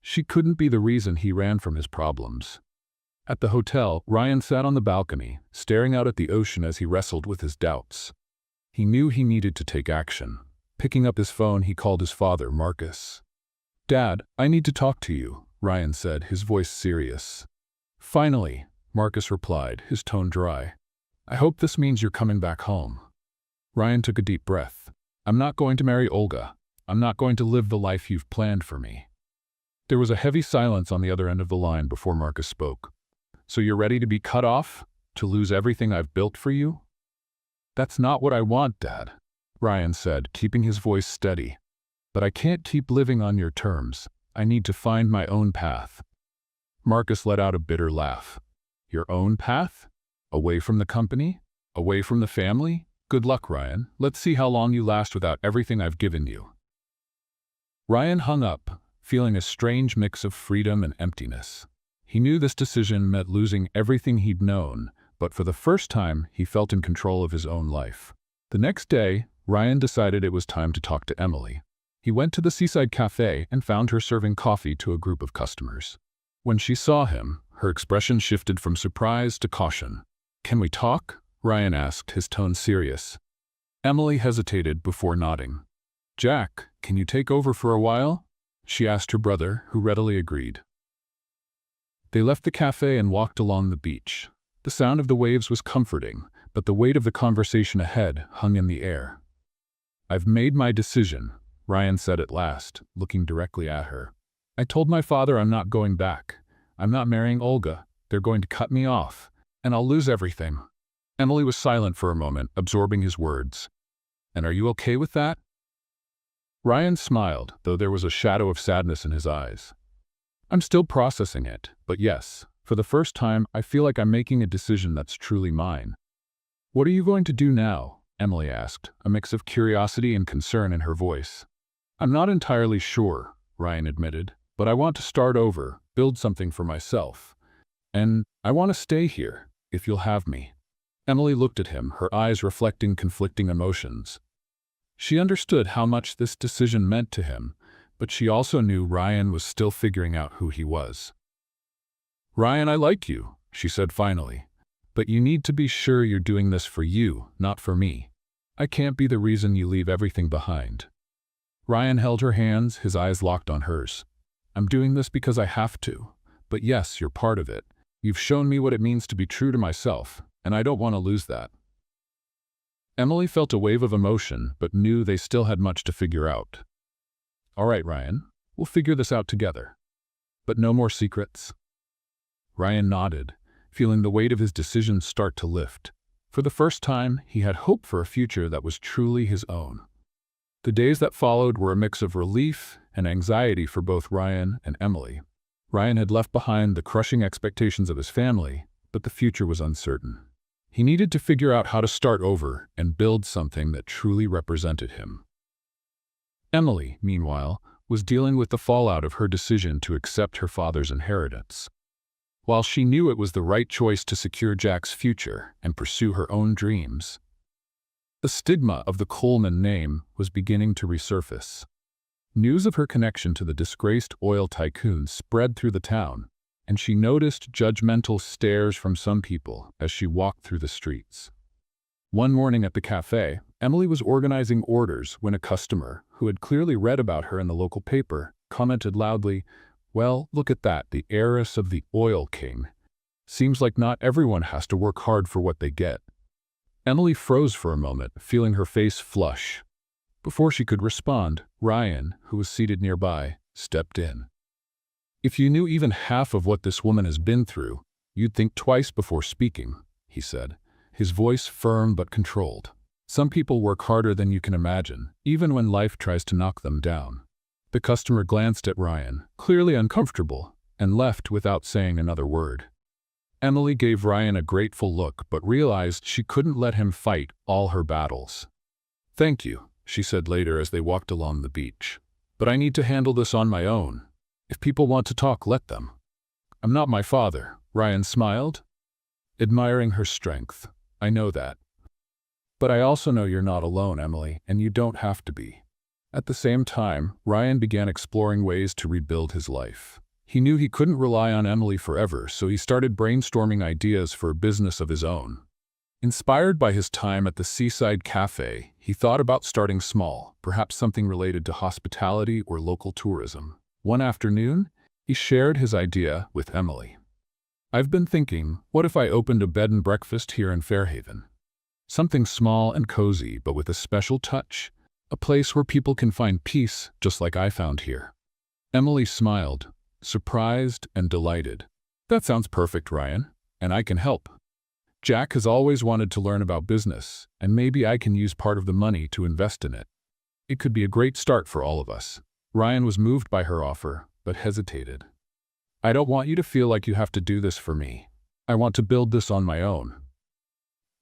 She couldn't be the reason he ran from his problems. At the hotel, Ryan sat on the balcony, staring out at the ocean as he wrestled with his doubts. He knew he needed to take action. Picking up his phone, he called his father, Marcus. "Dad, I need to talk to you," Ryan said, his voice serious. "Finally," Marcus replied, his tone dry. "I hope this means you're coming back home." Ryan took a deep breath. "I'm not going to marry Olga. I'm not going to live the life you've planned for me." There was a heavy silence on the other end of the line before Marcus spoke. "So you're ready to be cut off? To lose everything I've built for you?" "That's not what I want, Dad," Ryan said, keeping his voice steady. "But I can't keep living on your terms. I need to find my own path." Marcus let out a bitter laugh. "Your own path? Away from the company? Away from the family? Good luck, Ryan. Let's see how long you last without everything I've given you." Ryan hung up, feeling a strange mix of freedom and emptiness. He knew this decision meant losing everything he'd known, but for the first time, he felt in control of his own life. The next day, Ryan decided it was time to talk to Emily. He went to the seaside cafe and found her serving coffee to a group of customers. When she saw him, her expression shifted from surprise to caution. "Can we talk?" Ryan asked, his tone serious. Emily hesitated before nodding. "Jack, can you take over for a while?" she asked her brother, who readily agreed. They left the cafe and walked along the beach. The sound of the waves was comforting, but the weight of the conversation ahead hung in the air. "I've made my decision," Ryan said at last, looking directly at her. "I told my father I'm not going back. I'm not marrying Olga. They're going to cut me off, and I'll lose everything." Emily was silent for a moment, absorbing his words. "And are you okay with that?" Ryan smiled, though there was a shadow of sadness in his eyes. "I'm still processing it, but yes, for the first time, I feel like I'm making a decision that's truly mine." "What are you going to do now?" Emily asked, a mix of curiosity and concern in her voice. "I'm not entirely sure," Ryan admitted, "but I want to start over, build something for myself. And I want to stay here, if you'll have me." Emily looked at him, her eyes reflecting conflicting emotions. She understood how much this decision meant to him, but she also knew Ryan was still figuring out who he was. "Ryan, I like you," she said finally, "but you need to be sure you're doing this for you, not for me. I can't be the reason you leave everything behind." Ryan held her hands, his eyes locked on hers. "I'm doing this because I have to, but yes, you're part of it. You've shown me what it means to be true to myself, and I don't want to lose that." Emily felt a wave of emotion, but knew they still had much to figure out. "All right, Ryan, we'll figure this out together. But no more secrets?" Ryan nodded, feeling the weight of his decision start to lift. For the first time, he had hope for a future that was truly his own. The days that followed were a mix of relief and anxiety for both Ryan and Emily. Ryan had left behind the crushing expectations of his family, but the future was uncertain. He needed to figure out how to start over and build something that truly represented him. Emily, meanwhile, was dealing with the fallout of her decision to accept her father's inheritance. While she knew it was the right choice to secure Jack's future and pursue her own dreams, the stigma of the Coleman name was beginning to resurface. News of her connection to the disgraced oil tycoon spread through the town, and she noticed judgmental stares from some people as she walked through the streets. One morning at the cafe, Emily was organizing orders when a customer, who had clearly read about her in the local paper, commented loudly, "Well, look at that, the heiress of the oil king. Seems like not everyone has to work hard for what they get." Emily froze for a moment, feeling her face flush. Before she could respond, Ryan, who was seated nearby, stepped in. "If you knew even half of what this woman has been through, you'd think twice before speaking," he said, his voice firm but controlled. "Some people work harder than you can imagine, even when life tries to knock them down." The customer glanced at Ryan, clearly uncomfortable, and left without saying another word. Emily gave Ryan a grateful look but realized she couldn't let him fight all her battles. "Thank you," she said later as they walked along the beach. "But I need to handle this on my own. If people want to talk, let them." "I'm not my father," Ryan smiled, admiring her strength. "I know that. But I also know you're not alone, Emily, and you don't have to be." At the same time, Ryan began exploring ways to rebuild his life. He knew he couldn't rely on Emily forever, so he started brainstorming ideas for a business of his own. Inspired by his time at the seaside cafe, he thought about starting small, perhaps something related to hospitality or local tourism. One afternoon, he shared his idea with Emily. "I've been thinking, what if I opened a bed and breakfast here in Fairhaven? Something small and cozy, but with a special touch. A place where people can find peace, just like I found here." Emily smiled, surprised and delighted. "That sounds perfect, Ryan, and I can help. Jack has always wanted to learn about business, and maybe I can use part of the money to invest in it. It could be a great start for all of us." Ryan was moved by her offer, but hesitated. "I don't want you to feel like you have to do this for me. I want to build this on my own."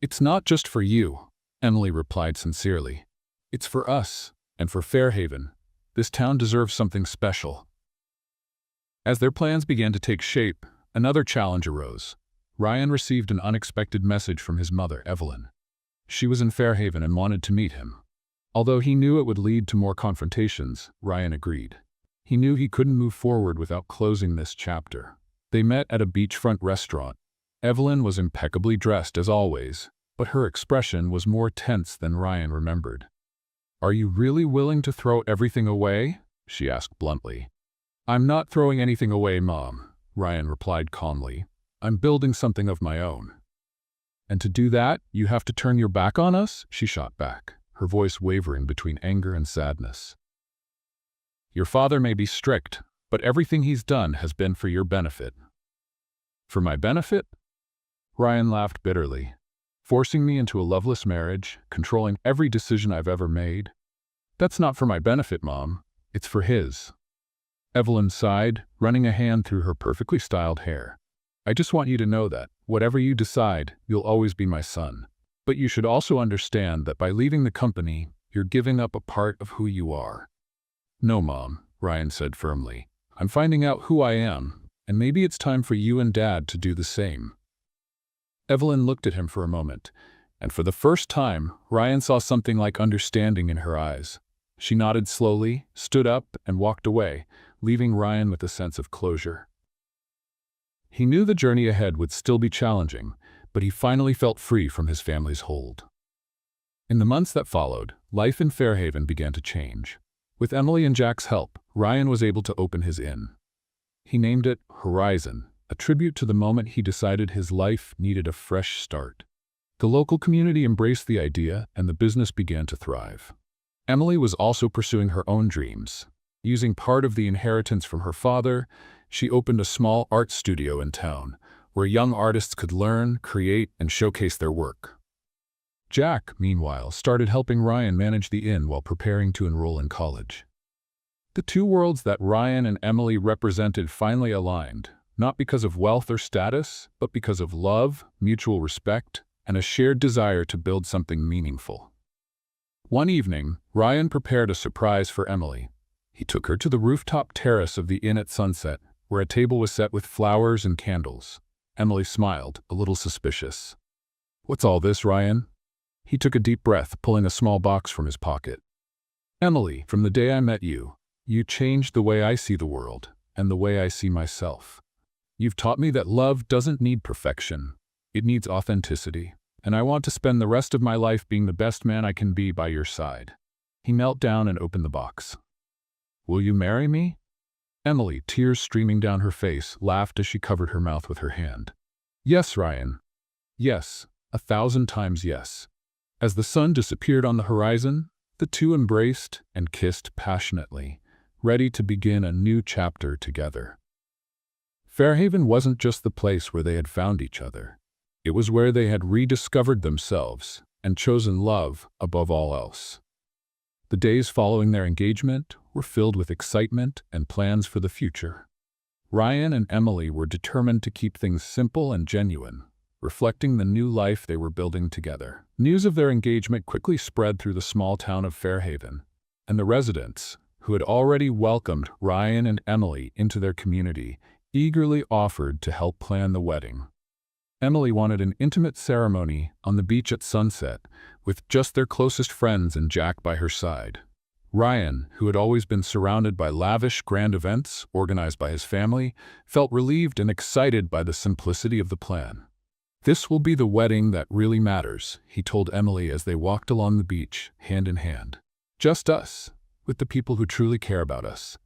"It's not just for you," Emily replied sincerely. "It's for us, and for Fairhaven. This town deserves something special." As their plans began to take shape, another challenge arose. Ryan received an unexpected message from his mother, Evelyn. She was in Fairhaven and wanted to meet him. Although he knew it would lead to more confrontations, Ryan agreed. He knew he couldn't move forward without closing this chapter. They met at a beachfront restaurant. Evelyn was impeccably dressed as always, but her expression was more tense than Ryan remembered. "Are you really willing to throw everything away?" she asked bluntly. "I'm not throwing anything away, Mom," Ryan replied calmly. "I'm building something of my own." "And to do that, you have to turn your back on us?" she shot back, her voice wavering between anger and sadness. "Your father may be strict, but everything he's done has been for your benefit." "For my benefit?" Ryan laughed bitterly. "Forcing me into a loveless marriage, controlling every decision I've ever made? That's not for my benefit, Mom. It's for his." Evelyn sighed, running a hand through her perfectly styled hair. "I just want you to know that, whatever you decide, you'll always be my son. But you should also understand that by leaving the company, you're giving up a part of who you are." "No, Mom," Ryan said firmly. "I'm finding out who I am, and maybe it's time for you and Dad to do the same." Evelyn looked at him for a moment, and for the first time, Ryan saw something like understanding in her eyes. She nodded slowly, stood up, and walked away, leaving Ryan with a sense of closure. He knew the journey ahead would still be challenging, but he finally felt free from his family's hold. In the months that followed, life in Fairhaven began to change. With Emily and Jack's help, Ryan was able to open his inn. He named it Horizon, a tribute to the moment he decided his life needed a fresh start. The local community embraced the idea, and the business began to thrive. Emily was also pursuing her own dreams. Using part of the inheritance from her father, she opened a small art studio in town, where young artists could learn, create, and showcase their work. Jack, meanwhile, started helping Ryan manage the inn while preparing to enroll in college. The two worlds that Ryan and Emily represented finally aligned, not because of wealth or status, but because of love, mutual respect, and a shared desire to build something meaningful. One evening, Ryan prepared a surprise for Emily. He took her to the rooftop terrace of the inn at sunset, where a table was set with flowers and candles. Emily smiled, a little suspicious. "What's all this, Ryan?" He took a deep breath, pulling a small box from his pocket. "Emily, from the day I met you, you changed the way I see the world, and the way I see myself. You've taught me that love doesn't need perfection. It needs authenticity, and I want to spend the rest of my life being the best man I can be by your side." He knelt down and opened the box. "Will you marry me?" Emily, tears streaming down her face, laughed as she covered her mouth with her hand. "Yes, Ryan. Yes, 1,000 times yes." As the sun disappeared on the horizon, the two embraced and kissed passionately, ready to begin a new chapter together. Fairhaven wasn't just the place where they had found each other. It was where they had rediscovered themselves and chosen love above all else. The days following their engagement were filled with excitement and plans for the future. Ryan and Emily were determined to keep things simple and genuine, reflecting the new life they were building together. News of their engagement quickly spread through the small town of Fairhaven, and the residents, who had already welcomed Ryan and Emily into their community, eagerly offered to help plan the wedding. Emily wanted an intimate ceremony on the beach at sunset, with just their closest friends and Jack by her side. Ryan, who had always been surrounded by lavish, grand events organized by his family, felt relieved and excited by the simplicity of the plan. "This will be the wedding that really matters," he told Emily as they walked along the beach, hand in hand. "Just us, with the people who truly care about us."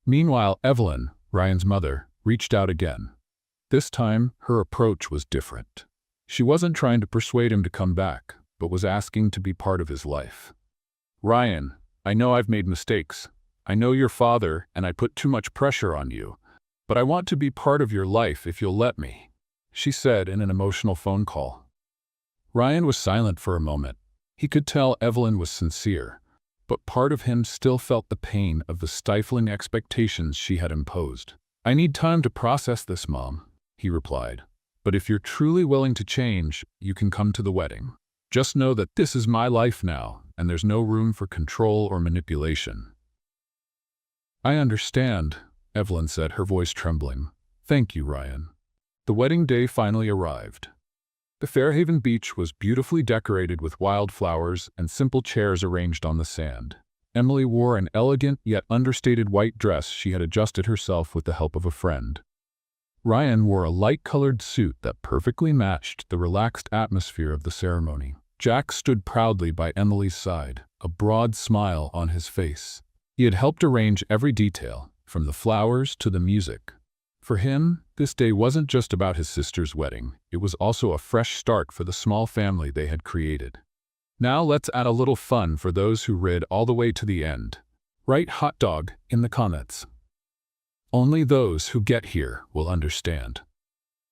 Meanwhile, Evelyn, Ryan's mother, reached out again. This time, her approach was different. She wasn't trying to persuade him to come back, but was asking to be part of his life. "Ryan, I know I've made mistakes. I know your father, and I put too much pressure on you. But I want to be part of your life if you'll let me." she said in an emotional phone call. Ryan was silent for a moment. He could tell Evelyn was sincere, but part of him still felt the pain of the stifling expectations she had imposed. "I need time to process this, Mom," he replied. "But if you're truly willing to change, you can come to the wedding. Just know that this is my life now, and there's no room for control or manipulation." "I understand," Evelyn said, her voice trembling. "Thank you, Ryan." The wedding day finally arrived. The Fairhaven beach was beautifully decorated with wildflowers and simple chairs arranged on the sand. Emily wore an elegant yet understated white dress she had adjusted herself with the help of a friend. Ryan wore a light-colored suit that perfectly matched the relaxed atmosphere of the ceremony. Jack stood proudly by Emily's side, a broad smile on his face. He had helped arrange every detail, from the flowers to the music. For him, this day wasn't just about his sister's wedding, it was also a fresh start for the small family they had created. Now let's add a little fun for those who read all the way to the end. Write hot dog in the comments. Only those who get here will understand.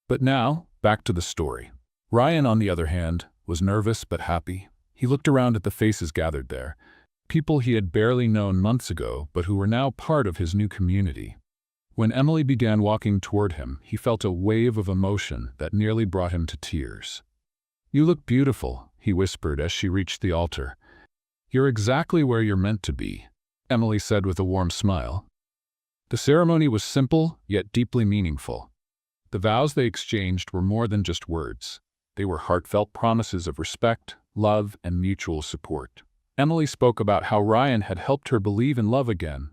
But now, back to the story. Ryan, on the other hand, was nervous but happy. He looked around at the faces gathered there, people he had barely known months ago but who were now part of his new community. When Emily began walking toward him, he felt a wave of emotion that nearly brought him to tears. "You look beautiful," he whispered as she reached the altar. "You're exactly where you're meant to be," Emily said with a warm smile. The ceremony was simple, yet deeply meaningful. The vows they exchanged were more than just words. They were heartfelt promises of respect, love, and mutual support. Emily spoke about how Ryan had helped her believe in love again,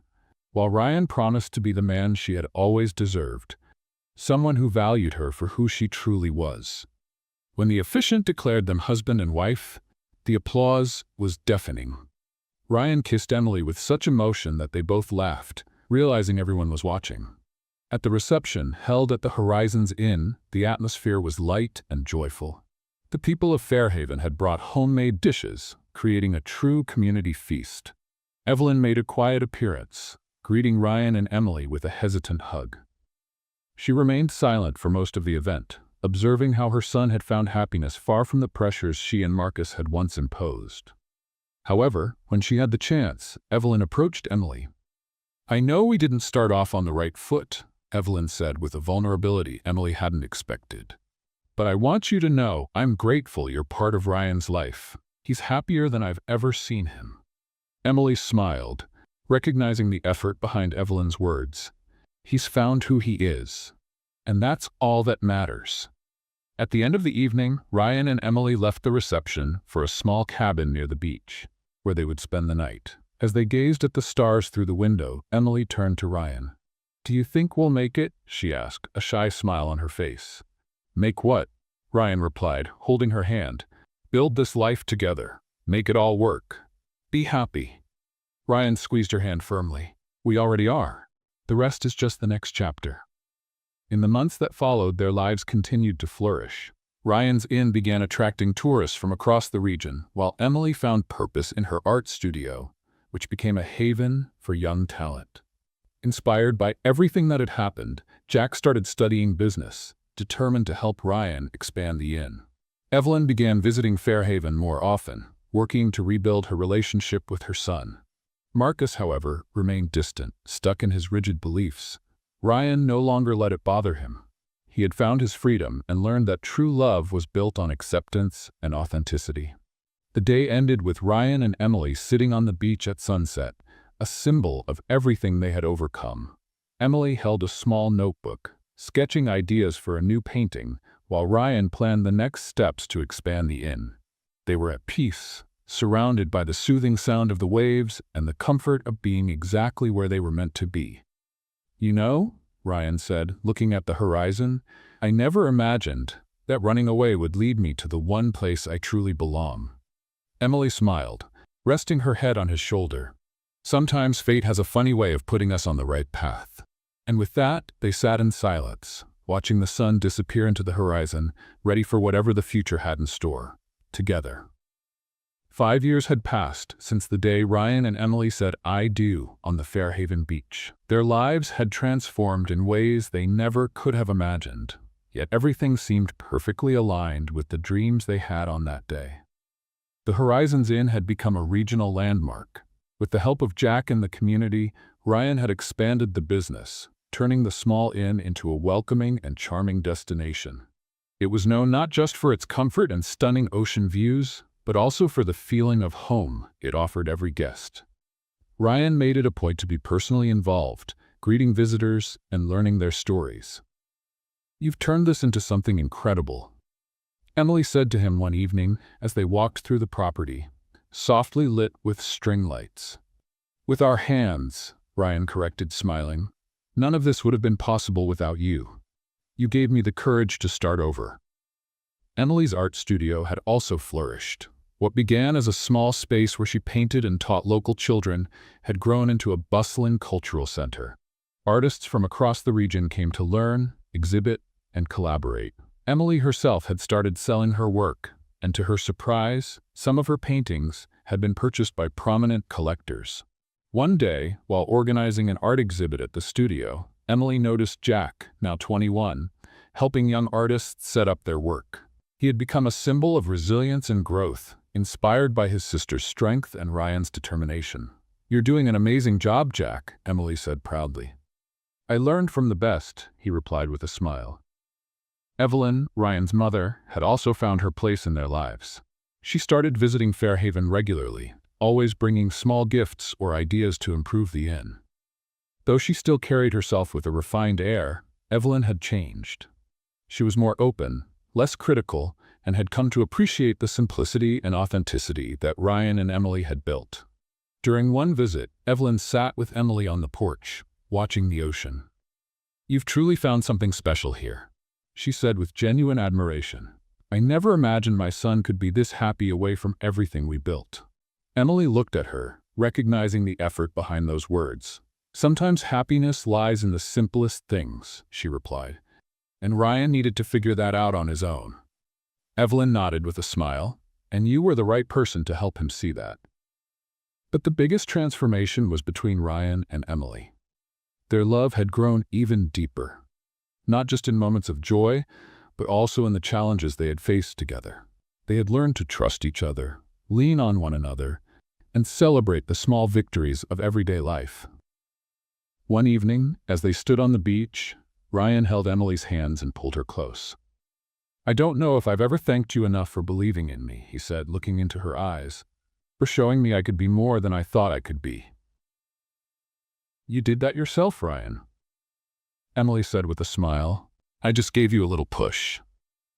while Ryan promised to be the man she had always deserved, someone who valued her for who she truly was. When the officiant declared them husband and wife, the applause was deafening. Ryan kissed Emily with such emotion that they both laughed, realizing everyone was watching. At the reception, held at the Horizons Inn, the atmosphere was light and joyful. The people of Fairhaven had brought homemade dishes, creating a true community feast. Evelyn made a quiet appearance, greeting Ryan and Emily with a hesitant hug. She remained silent for most of the event, observing how her son had found happiness far from the pressures she and Marcus had once imposed. However, when she had the chance, Evelyn approached Emily. "I know we didn't start off on the right foot," Evelyn said with a vulnerability Emily hadn't expected. "But I want you to know I'm grateful you're part of Ryan's life. He's happier than I've ever seen him." Emily smiled, recognizing the effort behind Evelyn's words. "He's found who he is, and that's all that matters." At the end of the evening, Ryan and Emily left the reception for a small cabin near the beach, where they would spend the night. As they gazed at the stars through the window, Emily turned to Ryan. "Do you think we'll make it?" she asked, a shy smile on her face. "Make what?" Ryan replied, holding her hand. "Build this life together. Make it all work. Be happy." Ryan squeezed her hand firmly. "We already are. The rest is just the next chapter." In the months that followed, their lives continued to flourish. Ryan's Inn began attracting tourists from across the region, while Emily found purpose in her art studio, which became a haven for young talent. Inspired by everything that had happened, Jack started studying business, determined to help Ryan expand the inn. Evelyn began visiting Fairhaven more often, working to rebuild her relationship with her son. Marcus, however, remained distant, stuck in his rigid beliefs. Ryan no longer let it bother him. He had found his freedom and learned that true love was built on acceptance and authenticity. The day ended with Ryan and Emily sitting on the beach at sunset, a symbol of everything they had overcome. Emily held a small notebook, sketching ideas for a new painting, while Ryan planned the next steps to expand the inn. They were at peace, surrounded by the soothing sound of the waves and the comfort of being exactly where they were meant to be. "You know," Ryan said, looking at the horizon, "I never imagined that running away would lead me to the one place I truly belong." Emily smiled, resting her head on his shoulder. "Sometimes fate has a funny way of putting us on the right path." And with that, they sat in silence, watching the sun disappear into the horizon, ready for whatever the future had in store, together. 5 years had passed since the day Ryan and Emily said "I do" on the Fairhaven beach. Their lives had transformed in ways they never could have imagined. yet everything seemed perfectly aligned with the dreams they had on that day. The Horizons Inn had become a regional landmark. With the help of Jack and the community, Ryan had expanded the business, turning the small inn into a welcoming and charming destination. It was known not just for its comfort and stunning ocean views, but also for the feeling of home it offered every guest. Ryan made it a point to be personally involved, greeting visitors and learning their stories. "You've turned this into something incredible," Emily said to him one evening as they walked through the property, softly lit with string lights. "With our hands," Ryan corrected, smiling. "None of this would have been possible without you. You gave me the courage to start over." Emily's art studio had also flourished. What began as a small space where she painted and taught local children had grown into a bustling cultural center. Artists from across the region came to learn, exhibit, and collaborate. Emily herself had started selling her work, and to her surprise, some of her paintings had been purchased by prominent collectors. One day, while organizing an art exhibit at the studio, Emily noticed Jack, now 21, helping young artists set up their work. He had become a symbol of resilience and growth, inspired by his sister's strength and Ryan's determination. "You're doing an amazing job, Jack," Emily said proudly. "I learned from the best," he replied with a smile. Evelyn, Ryan's mother, had also found her place in their lives. She started visiting Fairhaven regularly, always bringing small gifts or ideas to improve the inn. Though she still carried herself with a refined air, Evelyn had changed. She was more open, less critical, and had come to appreciate the simplicity and authenticity that Ryan and Emily had built. During one visit, Evelyn sat with Emily on the porch, watching the ocean. "You've truly found something special here," she said with genuine admiration. "I never imagined my son could be this happy away from everything we built." Emily looked at her, recognizing the effort behind those words. "Sometimes happiness lies in the simplest things," she replied, "and Ryan needed to figure that out on his own." Evelyn nodded with a smile, "And you were the right person to help him see that." But the biggest transformation was between Ryan and Emily. Their love had grown even deeper, not just in moments of joy, but also in the challenges they had faced together. They had learned to trust each other, lean on one another, and celebrate the small victories of everyday life. One evening, as they stood on the beach, Ryan held Emily's hands and pulled her close. "I don't know if I've ever thanked you enough for believing in me," he said, looking into her eyes, "for showing me I could be more than I thought I could be." "You did that yourself, Ryan," Emily said with a smile. "I just gave you a little push."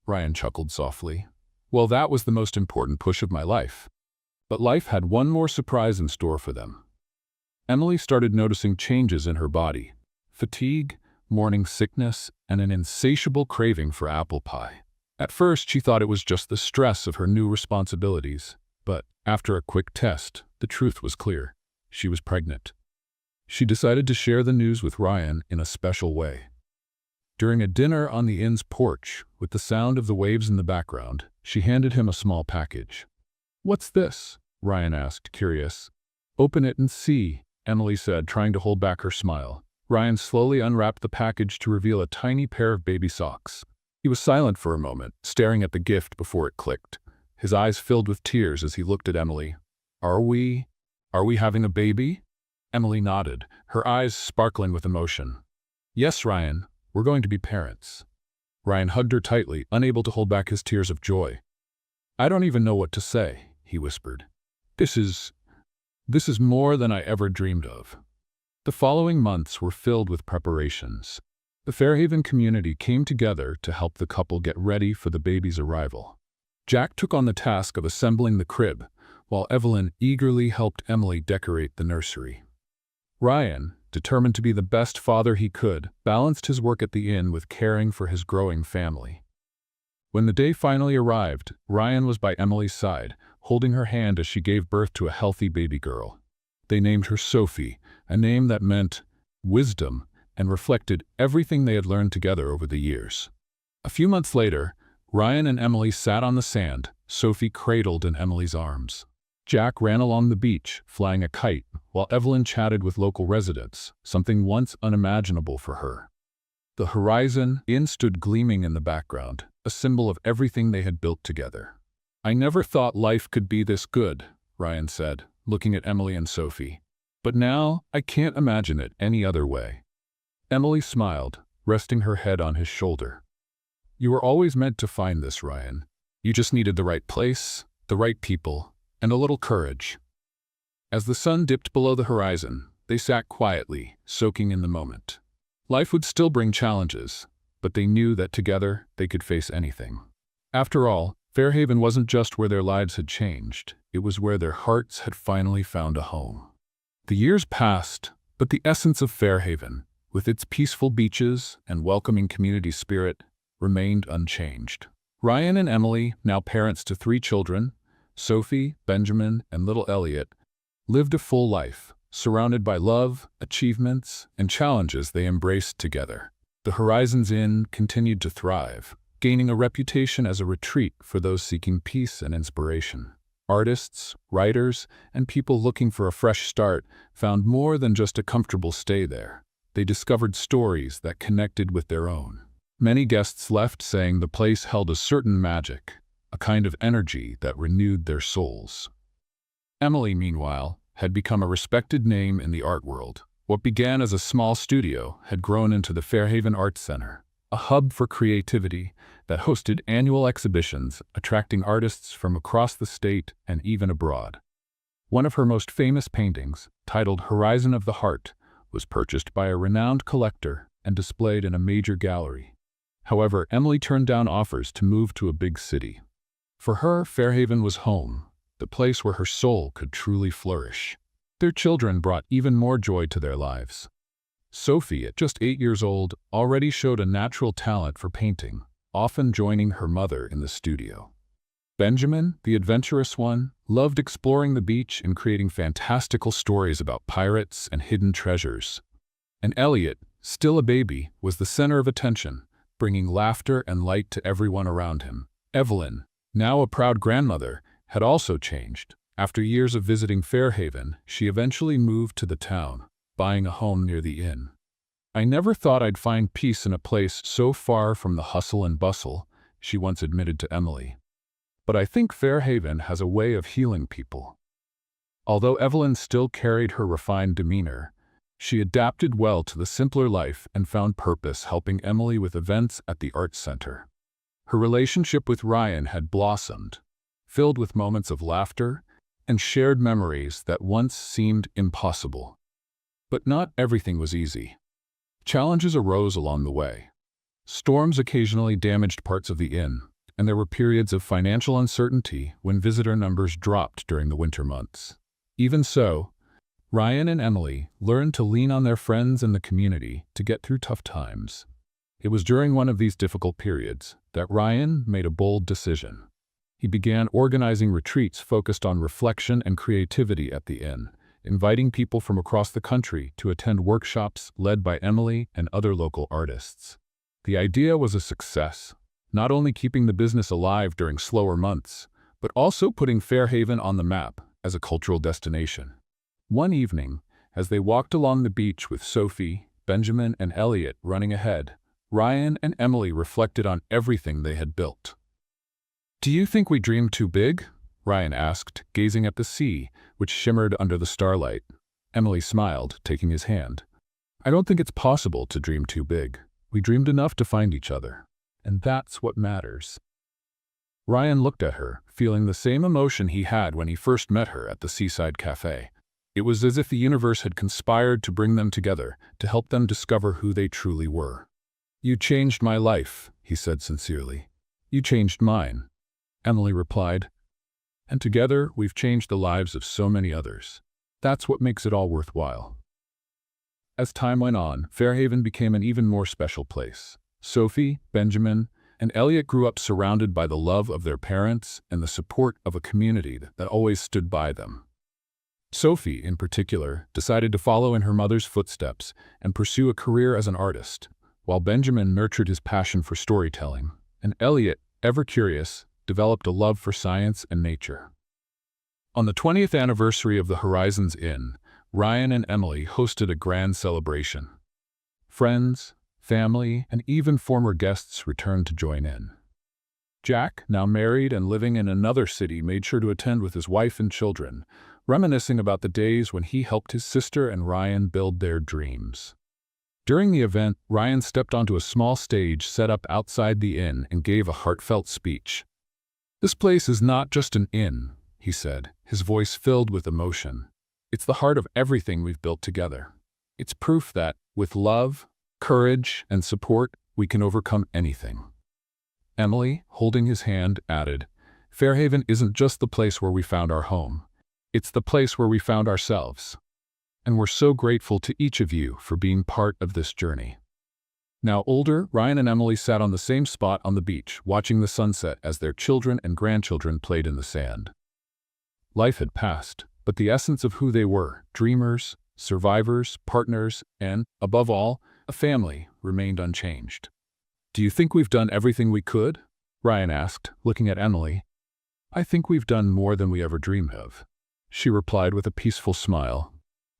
Ryan chuckled softly. "Well, that was the most important push of my life." But life had one more surprise in store for them. Emily started noticing changes in her body: fatigue, morning sickness, and an insatiable craving for apple pie. At first, she thought it was just the stress of her new responsibilities, but after a quick test, the truth was clear. She was pregnant. She decided to share the news with Ryan in a special way. During a dinner on the inn's porch, with the sound of the waves in the background, she handed him a small package. "What's this?" Ryan asked, curious. "Open it and see," Emily said, trying to hold back her smile. Ryan slowly unwrapped the package to reveal a tiny pair of baby socks. He was silent for a moment, staring at the gift before it clicked. His eyes filled with tears as he looked at Emily. Are we having a baby?" Emily nodded, her eyes sparkling with emotion. "Yes, Ryan, we're going to be parents." Ryan hugged her tightly, unable to hold back his tears of joy. "I don't even know what to say," he whispered. This is more than I ever dreamed of." The following months were filled with preparations. The Fairhaven community came together to help the couple get ready for the baby's arrival. Jack took on the task of assembling the crib, while Evelyn eagerly helped Emily decorate the nursery. Ryan, determined to be the best father he could, balanced his work at the inn with caring for his growing family. When the day finally arrived, Ryan was by Emily's side, holding her hand as she gave birth to a healthy baby girl. They named her Sophie, a name that meant wisdom and reflected everything they had learned together over the years. A few months later, Ryan and Emily sat on the sand, Sophie cradled in Emily's arms. Jack ran along the beach, flying a kite, while Evelyn chatted with local residents, something once unimaginable for her. The Horizon Inn stood gleaming in the background, a symbol of everything they had built together. "I never thought life could be this good," Ryan said, looking at Emily and Sophie. "But now I can't imagine it any other way." Emily smiled, resting her head on his shoulder. "You were always meant to find this, Ryan. You just needed the right place, the right people, and a little courage." As the sun dipped below the horizon, they sat quietly, soaking in the moment. Life would still bring challenges, but they knew that together they could face anything. After all, Fairhaven wasn't just where their lives had changed, it was where their hearts had finally found a home. The years passed, but the essence of Fairhaven, with its peaceful beaches and welcoming community spirit, remained unchanged. Ryan and Emily, now parents to 3 children, Sophie, Benjamin, and little Elliot, lived a full life, surrounded by love, achievements, and challenges they embraced together. The Horizons Inn continued to thrive, gaining a reputation as a retreat for those seeking peace and inspiration. Artists, writers, and people looking for a fresh start found more than just a comfortable stay there. They discovered stories that connected with their own. Many guests left saying the place held a certain magic, a kind of energy that renewed their souls. Emily, meanwhile, had become a respected name in the art world. What began as a small studio had grown into the Fairhaven Arts Center, a hub for creativity that hosted annual exhibitions attracting artists from across the state and even abroad. One of her most famous paintings, titled Horizon of the Heart, was purchased by a renowned collector and displayed in a major gallery. However, Emily turned down offers to move to a big city. For her, Fairhaven was home, the place where her soul could truly flourish. Their children brought even more joy to their lives. Sophie, at just 8 years old, already showed a natural talent for painting, often joining her mother in the studio. Benjamin, the adventurous one, loved exploring the beach and creating fantastical stories about pirates and hidden treasures. And Elliot, still a baby, was the center of attention, bringing laughter and light to everyone around him. Evelyn, now a proud grandmother, had also changed. After years of visiting Fairhaven, she eventually moved to the town, buying a home near the inn. "I never thought I'd find peace in a place so far from the hustle and bustle," she once admitted to Emily. "But I think Fairhaven has a way of healing people." Although Evelyn still carried her refined demeanor, she adapted well to the simpler life and found purpose helping Emily with events at the Arts Center. Her relationship with Ryan had blossomed, filled with moments of laughter and shared memories that once seemed impossible. But not everything was easy. Challenges arose along the way. Storms occasionally damaged parts of the inn, and there were periods of financial uncertainty when visitor numbers dropped during the winter months. Even so, Ryan and Emily learned to lean on their friends and the community to get through tough times. It was during one of these difficult periods that Ryan made a bold decision. He began organizing retreats focused on reflection and creativity at the inn, inviting people from across the country to attend workshops led by Emily and other local artists. The idea was a success, not only keeping the business alive during slower months, but also putting Fairhaven on the map as a cultural destination. One evening, as they walked along the beach with Sophie, Benjamin, and Elliot running ahead, Ryan and Emily reflected on everything they had built. "Do you think we dreamed too big?" Ryan asked, gazing at the sea, which shimmered under the starlight. Emily smiled, taking his hand. "I don't think it's possible to dream too big. We dreamed enough to find each other. And that's what matters." Ryan looked at her, feeling the same emotion he had when he first met her at the seaside cafe. It was as if the universe had conspired to bring them together, to help them discover who they truly were. "You changed my life," he said sincerely. "You changed mine," Emily replied. "And together, we've changed the lives of so many others. That's what makes it all worthwhile." As time went on, Fairhaven became an even more special place. Sophie, Benjamin, and Elliot grew up surrounded by the love of their parents and the support of a community that always stood by them. Sophie, in particular, decided to follow in her mother's footsteps and pursue a career as an artist, while Benjamin nurtured his passion for storytelling, and Elliot, ever curious, developed a love for science and nature. On the 20th anniversary of the Horizons Inn, Ryan and Emily hosted a grand celebration. Friends, family, and even former guests returned to join in. Jack, now married and living in another city, made sure to attend with his wife and children, reminiscing about the days when he helped his sister and Ryan build their dreams. During the event, Ryan stepped onto a small stage set up outside the inn and gave a heartfelt speech. "This place is not just an inn," he said, his voice filled with emotion. "It's the heart of everything we've built together. It's proof that, with love, courage, and support, we can overcome anything." Emily, holding his hand, added, "Fairhaven isn't just the place where we found our home. It's the place where we found ourselves. And we're so grateful to each of you for being part of this journey." Now older, Ryan and Emily sat on the same spot on the beach, watching the sunset as their children and grandchildren played in the sand. Life had passed, but the essence of who they were, dreamers, survivors, partners, and, above all, a family, remained unchanged. "Do you think we've done everything we could?" Ryan asked, looking at Emily. "I think we've done more than we ever dreamed of," she replied with a peaceful smile.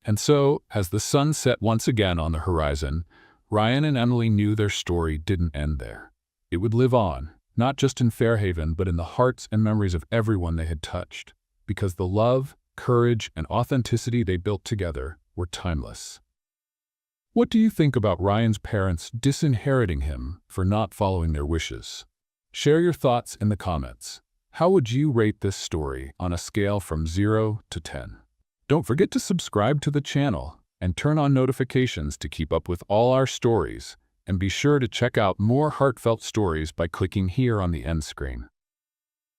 And so, as the sun set once again on the horizon, Ryan and Emily knew their story didn't end there. It would live on, not just in Fairhaven, but in the hearts and memories of everyone they had touched, because the love, courage, and authenticity they built together were timeless. What do you think about Ryan's parents disinheriting him for not following their wishes? Share your thoughts in the comments. How would you rate this story on a scale from 0 to 10? Don't forget to subscribe to the channel and turn on notifications to keep up with all our stories, and be sure to check out more heartfelt stories by clicking here on the end screen.